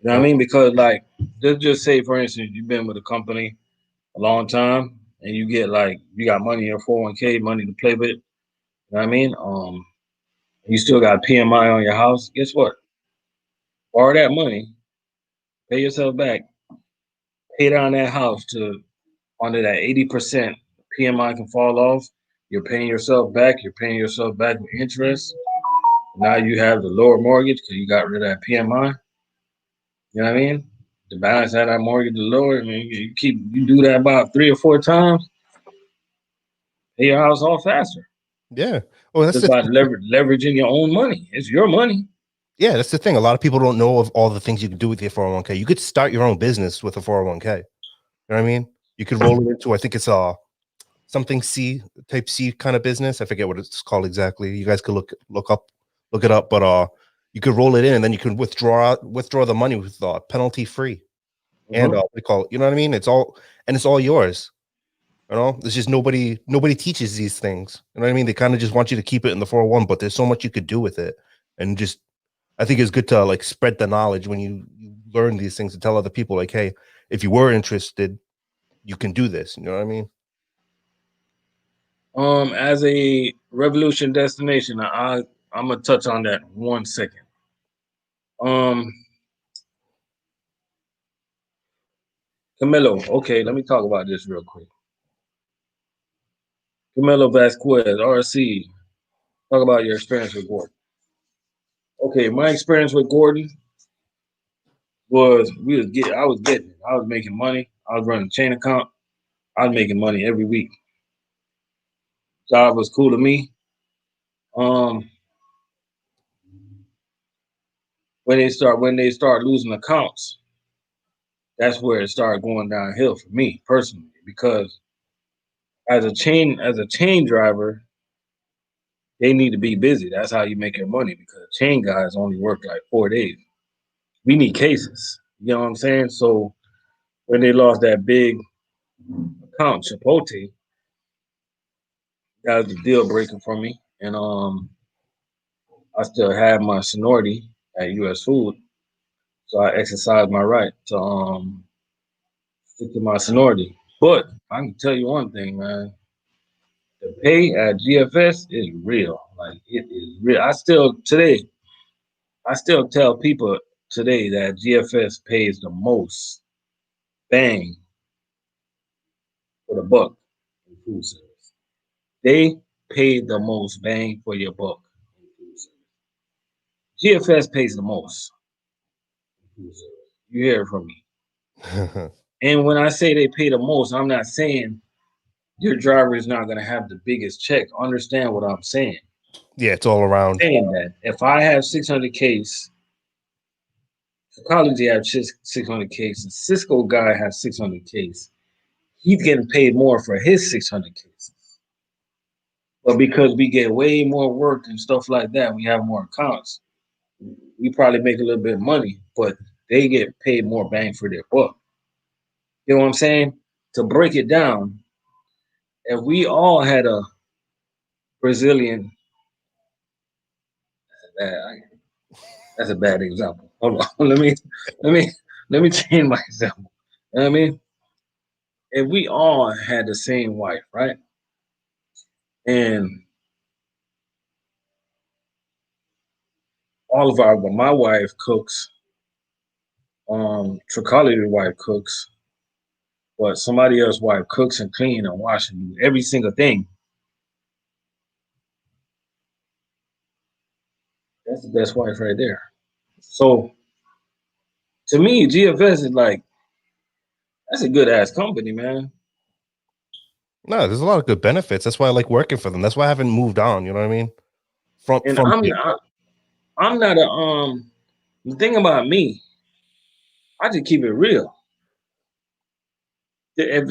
D: know what I mean? Because like, just say for instance, you've been with a company a long time and you get like, you got money in your 401k, money to play with. You know what I mean? You still got PMI on your house. Guess what? Borrow that money, pay yourself back, pay down that house to under that 80%. PMI can fall off. You're paying yourself back. You're paying yourself back with interest. Now you have the lower mortgage because you got rid of that PMI. You know what I mean? The balance of that mortgage is lower. I mean, you do that about 3 or 4 times, pay your house off faster.
B: Yeah. Well, that's
D: just by leveraging your own money. It's your money.
B: Yeah, that's the thing. A lot of people don't know of all the things you can do with your 401k. You could start your own business with a 401k. You know what I mean? You could roll it into, I think it's something type C kind of business. I forget what it's called exactly. You guys could look it up, but you could roll it in and then you can withdraw the money with penalty free. And we call it, you know what I mean? It's all yours. You know, it's just nobody teaches these things. You know what I mean? They kind of just want you to keep it in the 401, but there's so much you could do with it. And just I think it's good to like spread the knowledge when you learn these things, to tell other people like, hey, if you were interested, you can do this. You know what I mean?
D: As a revolution destination, I'm gonna touch on that 1 second. Camilo, okay, let me talk about this real quick. Camilo Vasquez, RC, talk about your experience with Gordon. Okay, my experience with Gordon was I was making money. I was running a chain account. I was making money every week. Job was cool to me. When they start losing accounts, that's where it started going downhill for me personally, because as a chain driver, they need to be busy. That's how you make your money, because chain guys only work like 4 days. We need cases. You know what I'm saying? So when they lost that big account, Chipotle, that was a deal breaker for me. And I still have my seniority at US Food. So I exercised my right to stick to my seniority. But I can tell you one thing, man. The pay at GFS is real. Like, it is real. I still tell people today that GFS pays the most bang for the buck in food service. They pay the most bang for your buck in food service. GFS pays the most in food service. You hear it from me. And when I say they pay the most, I'm not saying your driver is not going to have the biggest check. Understand what I'm saying.
B: Yeah, it's all around.
D: Saying that if I have 600 case, Psychology have 600 case, the Cisco guy has 600 case. He's getting paid more for his 600 cases. But because we get way more work and stuff like that, we have more accounts. We probably make a little bit of money, but they get paid more bang for their buck. You know what I'm saying? To break it down, if we all had a Brazilian, that's a bad example. Hold on, let me change my example. You know what I mean? If we all had the same wife, right? And my wife cooks, Tricolity's wife cooks, but somebody else's wife cooks and clean and wash and do every single thing. That's the best wife right there. So to me, GFS is like, that's a good ass company, man.
B: No, there's a lot of good benefits. That's why I like working for them. That's why I haven't moved on. You know what I mean?
D: I'm not a the thing about me, I just keep it real. If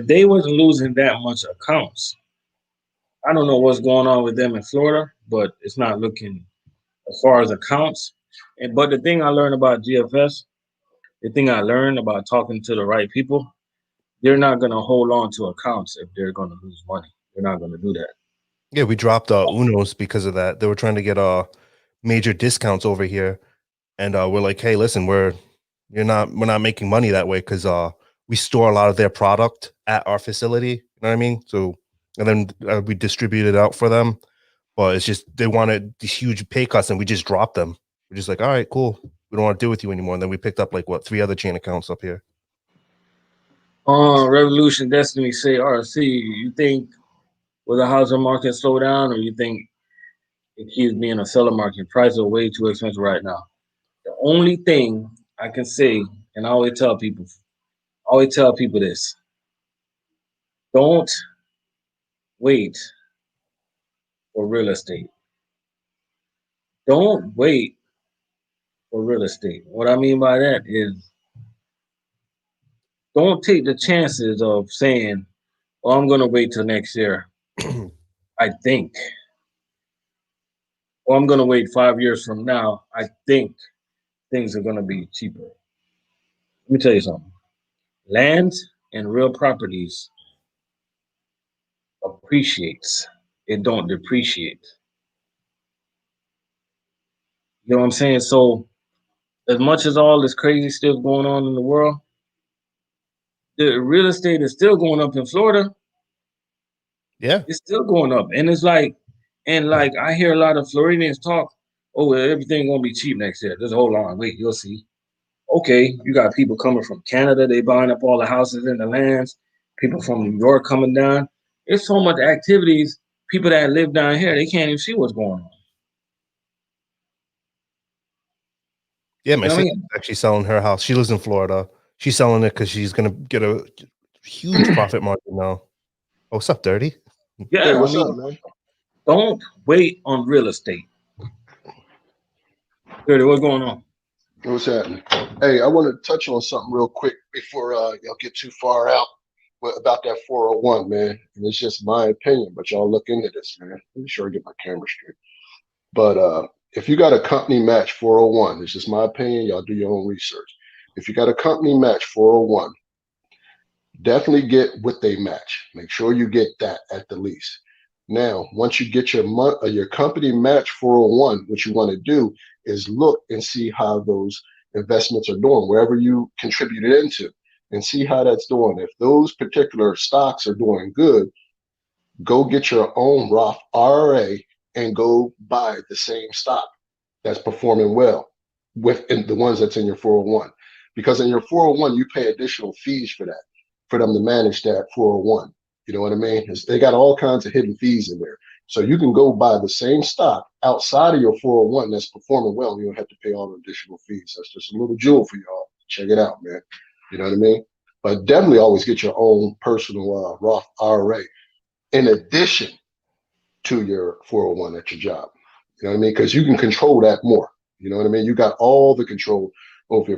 D: they wasn't losing that much accounts, I don't know what's going on with them in Florida, but it's not looking as far as accounts. But the thing I learned about GFS, the thing I learned about talking to the right people, they're not gonna hold on to accounts if they're gonna lose money. They're not gonna do that.
B: Yeah, we dropped Unos because of that. They were trying to get major discounts over here, and we're like, hey, listen, we're not making money that way because we store a lot of their product at our facility. You know what I mean? So, and then we distribute it out for them, but it's just they wanted these huge pay cuts, and we just dropped them. We're just like, all right, cool. We don't want to deal with you anymore. And then we picked up like 3 other chain accounts up here.
D: Revolution Destiny say RC, you think will the housing market slow down, or you think it keeps being a seller market? Prices are way too expensive right now. The only thing I can say, and I always tell people this: don't wait for real estate. Don't wait for real estate. What I mean by that is don't take the chances of saying, "Well, I'm going to wait till next year." I think. Or I'm going to wait 5 years from now. I think things are going to be cheaper. Let me tell you something. Land and real properties appreciates. It don't depreciate. You know what I'm saying? So as much as all this crazy stuff going on in the world, the real estate is still going up in Florida.
B: Yeah.
D: It's still going up. And it's like, I hear a lot of Floridians talk, oh, well, everything gonna be cheap next year. Just hold on, wait, you'll see. Okay, you got people coming from Canada, they buying up all the houses and the lands, people from New York coming down. It's so much activities, people that live down here, they can't even see what's going on.
B: Yeah, my sister's actually selling her house. She lives in Florida. She's selling it because she's gonna get a huge profit margin now. Oh, what's up, Dirty?
D: Yeah,
E: hey, what's up, man?
D: Don't wait on real estate. Dirty, what's going on?
E: What's happening? Hey, I want to touch on something real quick before y'all get too far out about that 401, man. And it's just my opinion, but y'all look into this, man. Let me sure I get my camera straight. But if you got a company match 401, it's just my opinion. Y'all do your own research. If you got a company match 401, definitely get what they match. Make sure you get that at the least. Now, once you get your company match 401, what you want to do is look and see how those investments are doing, wherever you contributed into, and see how that's doing. If those particular stocks are doing good, go get your own Roth IRA and go buy the same stock that's performing well within the ones that's in your 401. Because in your 401, you pay additional fees for that. for them to manage that 401. You know what I mean? They got all kinds of hidden fees in there. So you can go buy the same stock outside of your 401 that's performing well, and you don't have to pay all the additional fees. That's just a little jewel for y'all. Check it out, man. You know what I mean? But definitely always get your own personal Roth IRA in addition to your 401 at your job. You know what I mean? Because you can control that more. You know what I mean? You got all the control over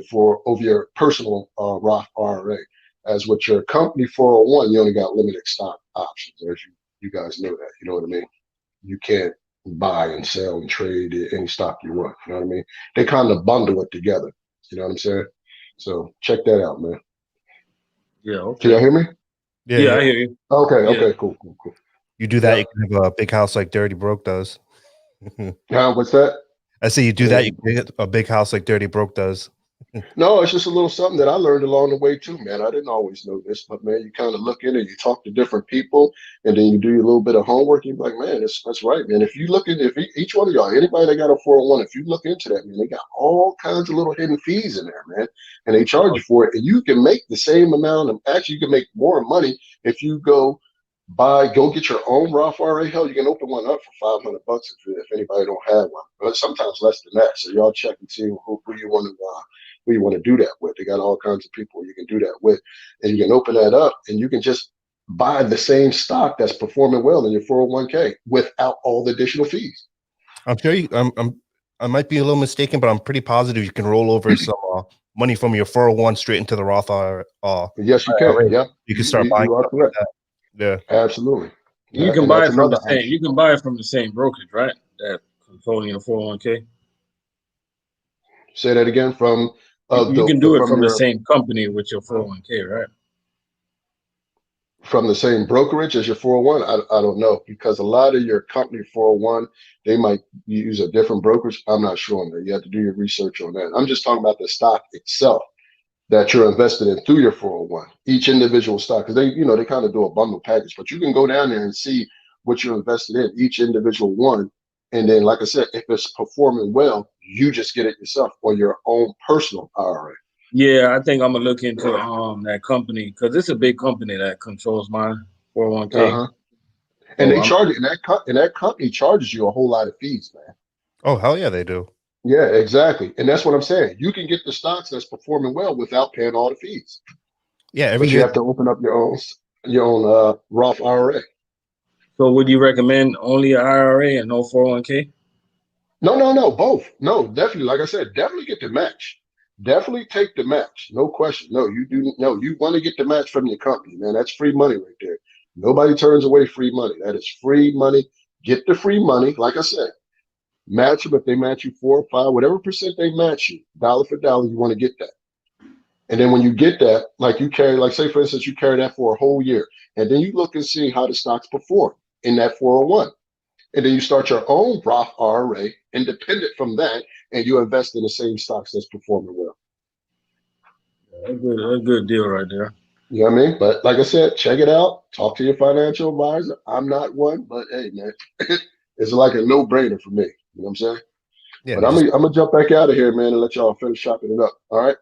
E: your personal Roth IRA. As with your company 401, you only got limited stock options, as you guys know that. You know what I mean? You can't buy and sell and trade any stock you want. You know what I mean? They kind of bundle it together. You know what I'm saying? So check that out, man.
D: Yeah. Okay.
E: Can y'all hear me?
D: Yeah, I hear you.
E: Okay.
D: Yeah.
E: Okay. Cool.
B: You do that, you can have a big house like Dirty Broke does.
E: What's that?
B: I say you do that, you can get a big house like Dirty Broke does.
E: No, it's just a little something that I learned along the way too, man. I didn't always know this, but man, you kind of look in it, you talk to different people, and then you do your little bit of homework. You're like, man, that's right, man. If you look at each one of y'all, anybody that got a 401, if you look into that, man, they got all kinds of little hidden fees in there, man, and they charge you for it. And you can make the same amount of, actually, you can make more money if you go get your own Roth IRA. Hell, you can open one up for $500 if anybody don't have one, but sometimes less than that. So y'all check and see who you want to do that with. They got all kinds of people you can do that with, and you can open that up and you can just buy the same stock that's performing well in your 401k without all the additional fees.
B: I'm sure I might be a little mistaken, but I'm pretty positive you can roll over some money from your 401 straight into the Roth IRA.
E: Yes, you can. Yeah,
B: you can start buying.
E: You are correct.
B: Yeah,
E: absolutely.
D: You can buy it from the same. You can buy it from the same brokerage, right? That controlling your 401k.
E: Say that again. From
D: you can do it from the same company with your 401k, right?
E: From the same brokerage as your 401, I don't know, because a lot of your company 401, they might use a different brokerage. I'm not sure on that. You have to do your research on that. I'm just talking about the stock itself that you're invested in through your 401, each individual stock, because they kind of do a bundle package, but you can go down there and see what you're invested in, each individual one. And then, like I said, if it's performing well, you just get it yourself or your own personal IRA.
D: Yeah, I think I'm gonna look into that company because it's a big company that controls my 401k.
E: And they charge it, and that company charges you a whole lot of fees, man.
B: Oh, hell yeah, they do.
E: Yeah, exactly. And that's what I'm saying. You can get the stocks that's performing well without paying all the fees.
B: Yeah,
E: every year you have to open up your own Roth IRA.
D: So would you recommend only an IRA and no 401k?
E: No, both. No, definitely. Like I said, definitely get the match. Definitely take the match. No question. No, you do. No, you want to get the match from your company, man. That's free money right there. Nobody turns away free money. That is free money. Get the free money. Like I said, match them if they match you 4 or 5, whatever percent they match you, dollar for dollar. You want to get that. And then when you get that, like say for instance, you carry that for a whole year, and then you look and see how the stocks perform in that 401. And then you start your own Roth IRA independent from that, and you invest in the same stocks that's performing well.
D: That's a good deal right there.
E: You know what I mean? But like I said, check it out. Talk to your financial advisor. I'm not one, but hey, man, it's like a no-brainer for me. You know what I'm saying? Yeah, but I'm gonna jump back out of here, man, and let y'all finish chopping it up. All right?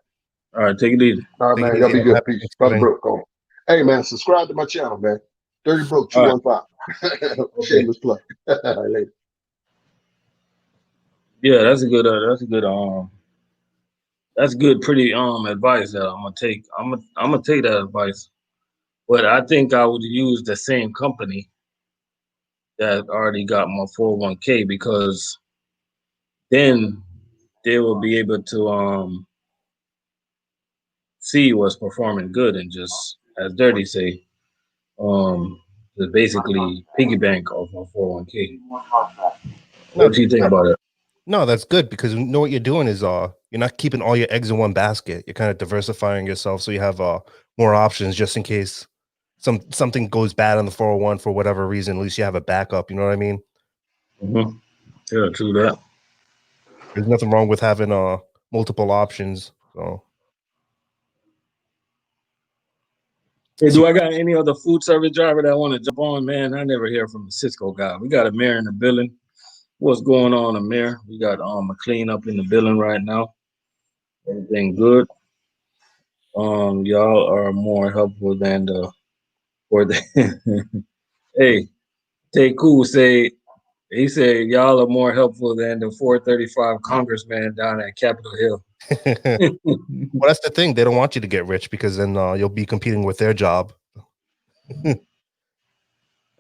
D: All right, take it easy.
E: All right, man. Y'all be good. Peace. Brother Broke, go on. Hey, man, subscribe to my channel, man. Dirty Broke 215. Shameless plug. All right, later.
D: Yeah, that's good pretty advice that I'm gonna take. I'm gonna take that advice. But I think I would use the same company that already got my 401k because then they will be able to see what's performing good and just, as Dirty say, just basically piggy bank off my 401k. What do you think about it?
B: No, that's good because you know what you're doing is you're not keeping all your eggs in one basket. You're kind of diversifying yourself so you have more options just in case something goes bad on the 401 for whatever reason. At least you have a backup. You know what I mean?
D: Mm-hmm. Yeah, true that.
B: There's nothing wrong with having multiple options. So,
D: hey, do I got any other food service driver that want to jump on? Man, I never hear from the Cisco guy. We got Amir in the building. What's going on, Amir? We got McLean up in the building right now. Everything good? Y'all are more helpful than the for the. Hey, Tay Cool say he said y'all are more helpful than the 435 congressman down at Capitol Hill.
B: Well, that's the thing. They don't want you to get rich because then you'll be competing with their job.
D: And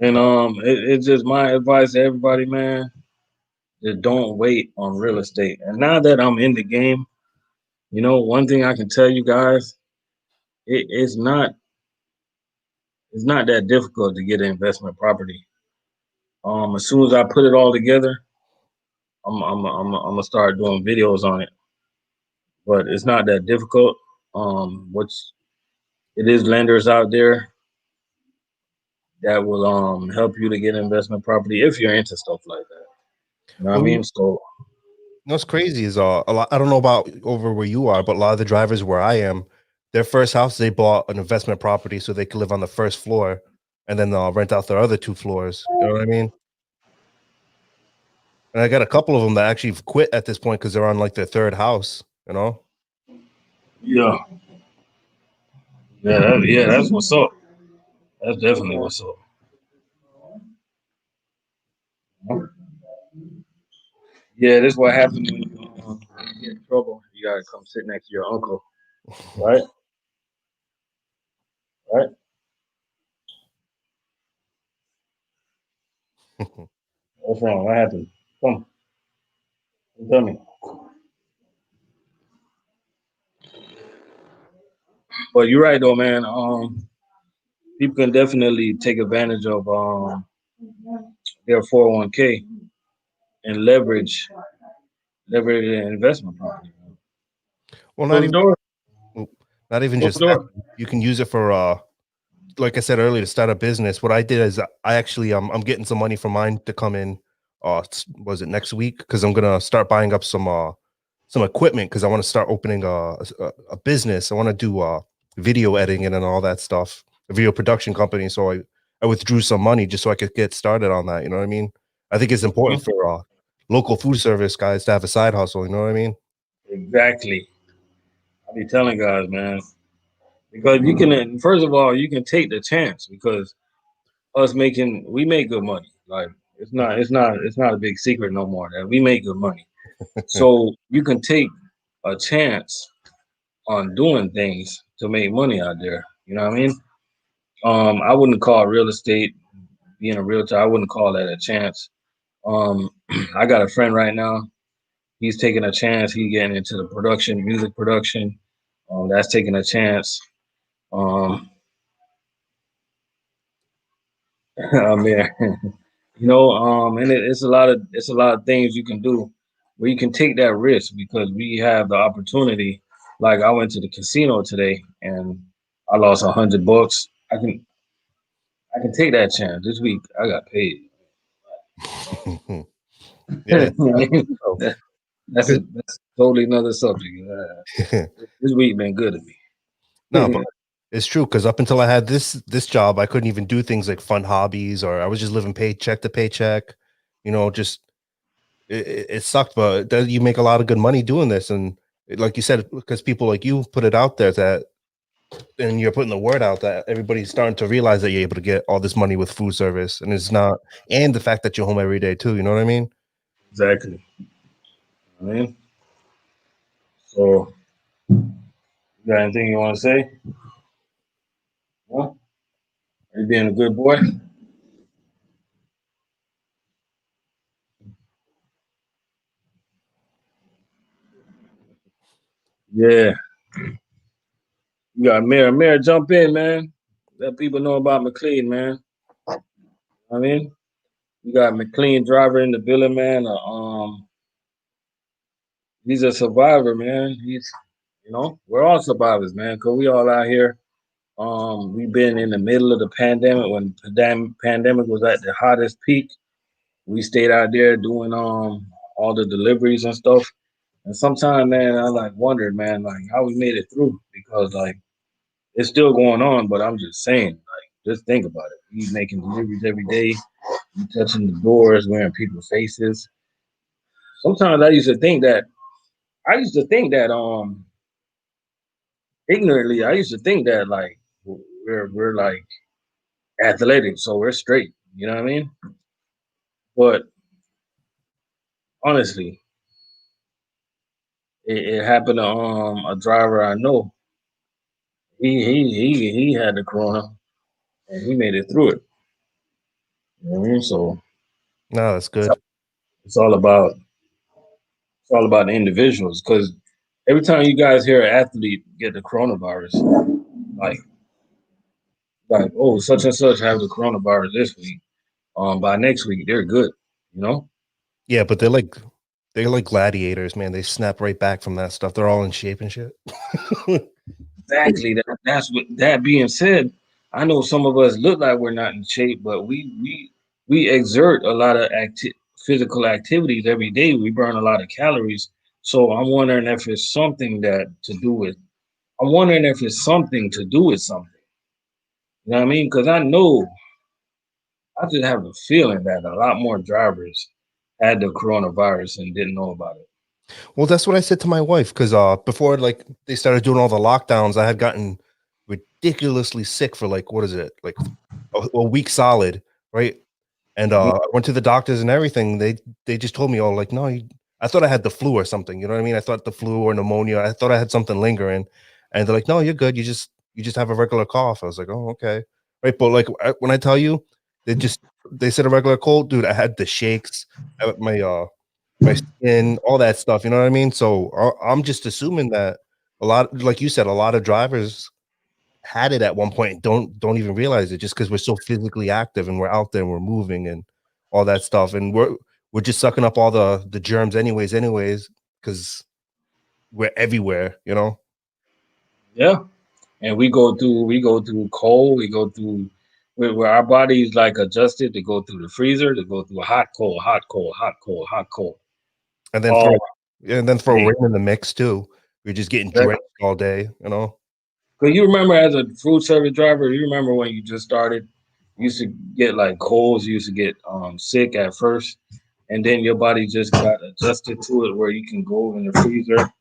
D: it's just my advice to everybody, man. Just don't wait on real estate. And now that I'm in the game, you know, one thing I can tell you guys, it's not that difficult to get an investment property. As soon as I put it all together, I'm gonna start doing videos on it. But it's not that difficult. Which it is lenders out there that will help you to get investment property if you're into stuff like that. You know what I mean? So
B: what's crazy is a lot. I don't know about over where you are, but a lot of the drivers where I am, their first house they bought an investment property so they could live on the first floor, and then rent out their other 2 floors. You know what I mean? And I got a couple of them that actually quit at this point because they're on like their 3rd house. You know?
D: yeah, that's what's up. That's definitely what's up. Yeah, this is what happens when you get in trouble. You gotta come sit next to your uncle, right? Right? What's wrong? What happened? Come, tell me. But you're right though, man. People can definitely take advantage of their 401k and leverage an investment property.
B: Well,
D: Close the door.
B: not even
D: Close
B: just
D: the
B: that.
D: door.
B: You can use it for like I said earlier, to start a business. What I did is I actually I'm getting some money from mine to come in. Was it next week? Because I'm gonna start buying up some equipment because I want to start opening a business. I want to do video editing and all that stuff, a video production company. So I withdrew some money just so I could get started on that. You know what I mean? I think it's important for local food service guys to have a side hustle. You know what I mean?
D: Exactly. I be telling guys, man, because you can. First of all, you can take the chance because we make good money. Like it's not a big secret no more that we make good money. So you can take a chance on doing things to make money out there. You know what I mean? I wouldn't call real estate being a realtor. I wouldn't call that a chance. I got a friend right now. He's taking a chance. He's getting into the production, music production. That's taking a chance. Um, I mean, and it's a lot of things you can do where you can take that risk because we have the opportunity. Like I went to the casino today and I lost $100. I can take that chance this week. I got paid.
B: Yeah.
D: That's totally another subject. This week been good to
B: No, but
D: me.
B: it's true because up until I had this job, I couldn't even do things like fun hobbies, or I was just living paycheck to paycheck. Just it sucked, but you make a lot of good money doing this, and like you said, because people like you put it out there that, and you're putting the word out that everybody's starting to realize that you're able to get all this money with food service, and it's not, and the fact that you're home every day too. You know what I mean?
D: Exactly. I mean, so you got anything you want to say? Huh? Are you being a good boy? Yeah. You got Mayor. Mayor, jump in, man. Let people know about McLean, man. I mean, you got McLean driver in the building, man. He's a survivor, man. We're all survivors, man, because we all out here. We've been in the middle of the pandemic when the pandemic was at the hottest peak. We stayed out there doing all the deliveries and stuff. And sometimes, man, I like wondered, man, like how we made it through because like it's still going on. But I'm just saying, like, just think about it. We making deliveries every day. We touching the doors, wearing people's faces. Sometimes I used to think that ignorantly, I used to think that like we're like athletic, so we're straight. You know what I mean? But honestly, it happened to a driver I know. He had the corona and he made it through it. You know what I mean? So
B: No, that's
D: it's,
B: good.
D: it's all about the individuals because every time you guys hear an athlete get the coronavirus, like oh such and such have the coronavirus this week, by next week they're good, you know.
B: Yeah, but they're like gladiators, man. They snap right back from that stuff. They're all in shape and shit.
D: Exactly. That's what. That being said, I know some of us look like we're not in shape, but we exert a lot of physical activities every day. We burn a lot of calories. So I'm wondering if it's something that to do with. I'm wondering if it's something to do with something. You know what I mean? Because I just have a feeling that a lot more drivers had the coronavirus and didn't know about it.
B: Well, that's what I said to my wife because before like they started doing all the lockdowns, I had gotten ridiculously sick for like what is it like a week solid, right? And I went to the doctors and everything. They just told me, oh, like no, I thought I had the flu or something. You know what I mean? I thought the flu or pneumonia. I thought I had something lingering, and they're like, no, you're good. You just have a regular cough. I was like, oh, okay, right. But like when I tell you, they said a regular cold, dude. I had the shakes, my skin, all that stuff. You know what I mean? So I'm just assuming that a lot, like you said, a lot of drivers had it at one point and don't even realize it just because we're so physically active and we're out there and we're moving and all that stuff, and we're just sucking up all the germs anyways because we're everywhere, you know.
D: Yeah. And we go through cold, we go through where our body's like adjusted to go through the freezer, to go through hot, cold, hot, cold, hot, cold, hot, cold.
B: And then
D: All
B: throw
D: day.
B: rain in the mix too. We're just getting drenched all day, you know.
D: Because you remember as a food service driver, you remember when you just started, you used to get like colds, you used to get sick at first, and then your body just got adjusted to it where you can go in the freezer,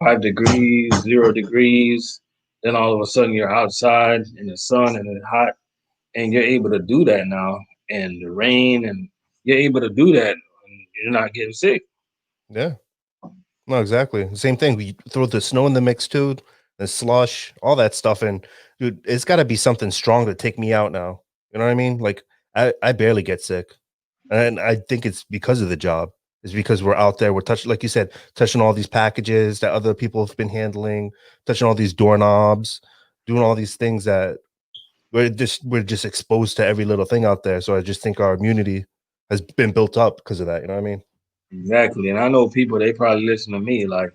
D: 5 degrees, 0 degrees, then all of a sudden you're outside in the sun and it's hot, and you're able to do that now, and the rain, and you're able to do that, and you're not getting sick.
B: Yeah, no, exactly the same thing. We throw the snow in the mix too, the slush, all that stuff, and dude, it's got to be something strong to take me out now. You know what I mean? Like I barely get sick. And I think it's because of the job. It's because we're out there, we're touching, like you said, touching all these packages that other people have been handling, touching all these doorknobs, doing all these things that we're just exposed to every little thing out there. So I just think our immunity has been built up because of that. You know what I mean?
D: Exactly, and I know people they probably listen to me like,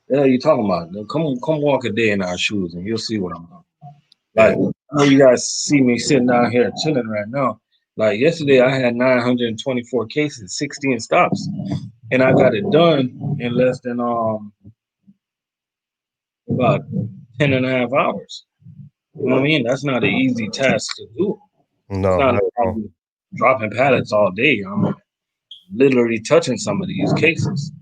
D: "Yeah, you talking about? Come walk a day in our shoes, and you'll see what I'm talking about."
B: Yeah.
D: Like, I know you guys see me sitting down here chilling right now. Like yesterday, I had 924 cases, 16 stops, and I got it done in less than about 10 and a half hours. You know what I mean? That's not an easy task to do. It's
B: No,
D: not
B: not
D: like
B: at all.
D: I'm dropping pallets all day. I'm literally touching some of these cases.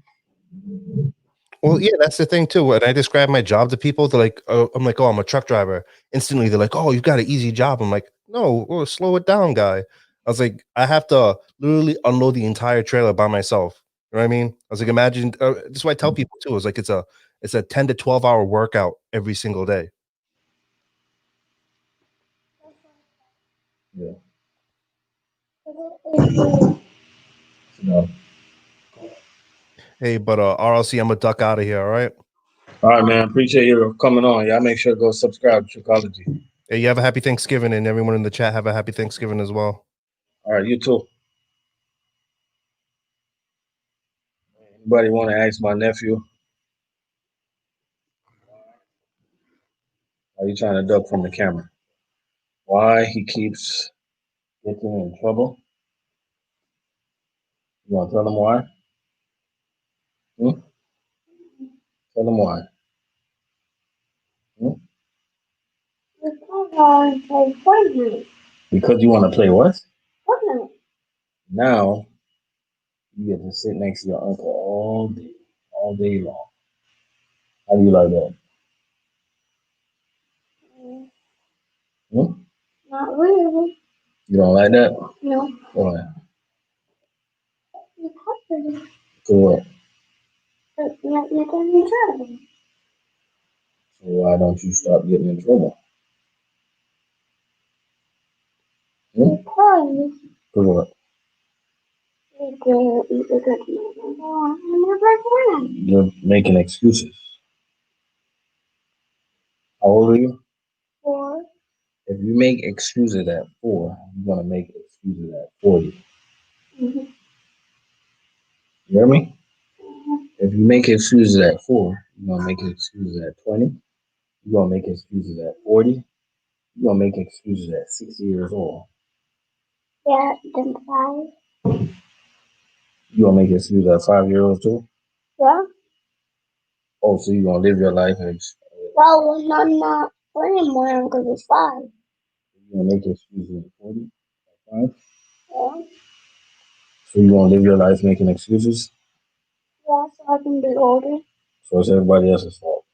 B: Well, yeah, that's the thing too. When I describe my job to people, they're like, oh, I'm like, oh, I'm a truck driver. Instantly, they're like, oh, you've got an easy job. I'm like, no, oh, slow it down, guy. I was like, I have to literally unload the entire trailer by myself. You know what I mean? I was like, imagine. That's what I tell people too. I was like, it's a 10 to 12 hour workout every single day.
D: Yeah. No.
B: Hey, but RLC, I'm gonna duck out of here. All right.
D: All right, man. Appreciate you coming on. Y'all make sure to go subscribe to Trichology.
B: Hey, you have a happy Thanksgiving, and everyone in the chat have a happy Thanksgiving as well.
D: All right, you too. Anybody want to ask my nephew? Are you trying to duck from the camera? Why he keeps getting in trouble? You want to tell him why? Hmm? Tell him why. Hmm? Because you want to play what? Now you get to sit next to your uncle all day long. How do you like that? Hmm?
F: Not really.
D: You don't like that?
F: No.
D: Why?
F: Because
D: For what?
F: it's not getting in trouble.
D: So why don't you stop getting in trouble? Hmm?
F: Because
D: For what?
F: you can eat the cookie and never can.
D: You're making excuses. How old are you?
F: 4.
D: If you make excuses at 4, you're gonna make excuses at 40.
F: Mm-hmm.
D: You hear me? If you make excuses at 4, you're gonna make excuses at 20. You're gonna make excuses at 40. You're gonna make excuses at 60 years old.
F: Yeah, then 5.
D: You're gonna make excuses at 5 years old too.
F: Yeah.
D: Oh, so you're gonna live your life and
F: Well, not anymore because it's 5.
D: you're gonna make excuses at 40, at 5.
F: Yeah.
D: So you're gonna live your life making excuses.
F: Yeah, so I can be older.
D: So it's everybody else's fault.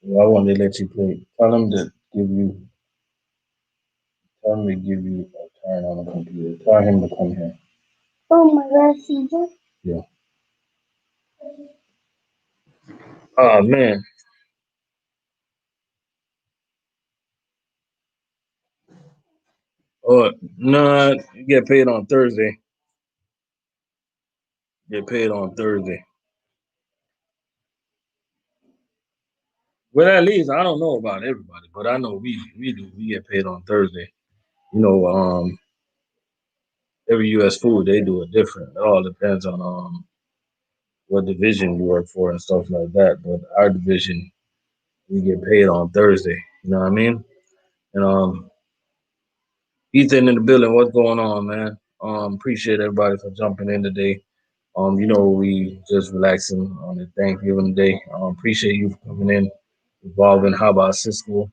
D: Well, I wanted to let you play. Tell him to give you a turn on the computer. Tell him to come here.
F: Oh my God, CJ.
D: Yeah. Oh man. Oh no, you get paid on Thursday. Get paid on Thursday. Well, at least I don't know about everybody, but I know we do. We get paid on Thursday. You know, every U.S. food they do it different. It all depends on what division you work for and stuff like that. But our division, we get paid on Thursday. You know what I mean? And Ethan in the building. What's going on, man? Appreciate everybody for jumping in today. We just relaxing on the Thanksgiving day. Appreciate you for coming in, involving. How about Cisco?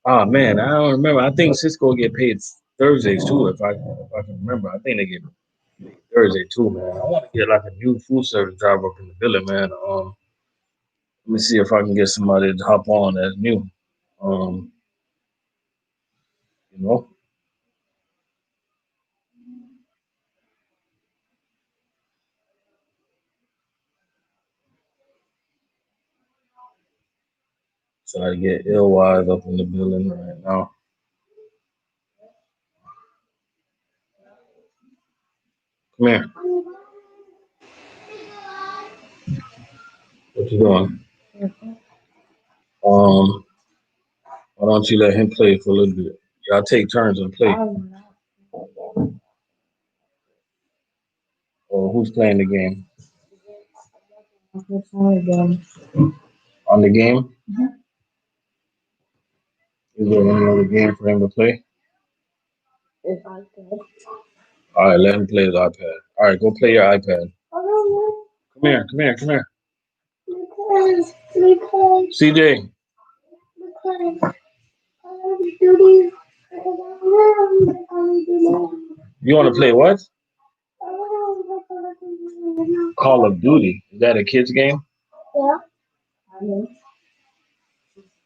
D: Ah man, I don't remember. I think Cisco get paid Thursdays too, if I can remember. I think they get paid Thursday too, man. I want to get like a new food service driver up in the building, man. Let me see if I can get somebody to hop on that's new. Um, you know, so I get Illwise up in the building right now. Come here. What you doing? Um, why don't you let him play for a little bit? Y'all take turns and play. Or who's playing the game? On the game? Is there any other game for him to play?
F: If I could.
D: All right, let him play his iPad. All right, go play your iPad. Come here, come here, come here.
F: Because
D: CJ,
F: duty.
D: you want to play what? Call of Duty. Is that a kid's game?
F: Yeah.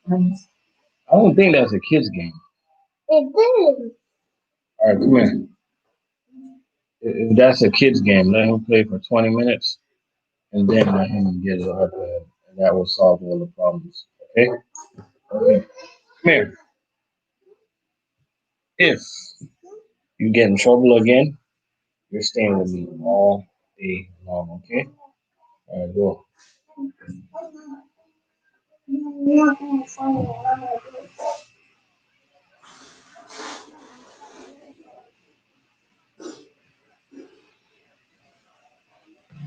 D: I don't think that's a kid's game.
F: It did.
D: All right, come here. If that's a kid's game, let him play for 20 minutes and then let him get his iPad. And that will solve all the problems. Okay? Okay. Come here. If you get in trouble again, you're staying with me all day long, okay? All right, go.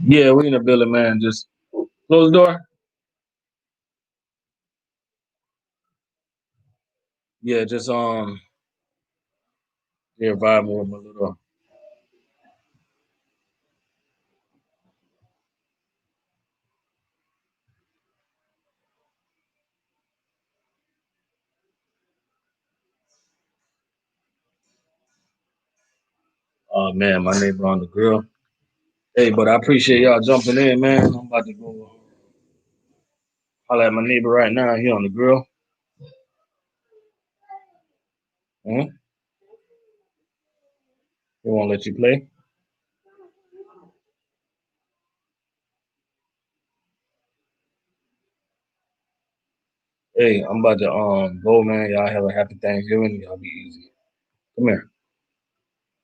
D: Yeah, we in the building, man. Just close the door. Yeah, just yeah, vibing with my little. Oh man, my neighbor on the grill. Hey, but I appreciate y'all jumping in, man. I'm about to go holler at my neighbor right now. He on the grill. He won't let you play. Hey, I'm about to go, man. Y'all have a happy Thanksgiving. Y'all be easy. Come here.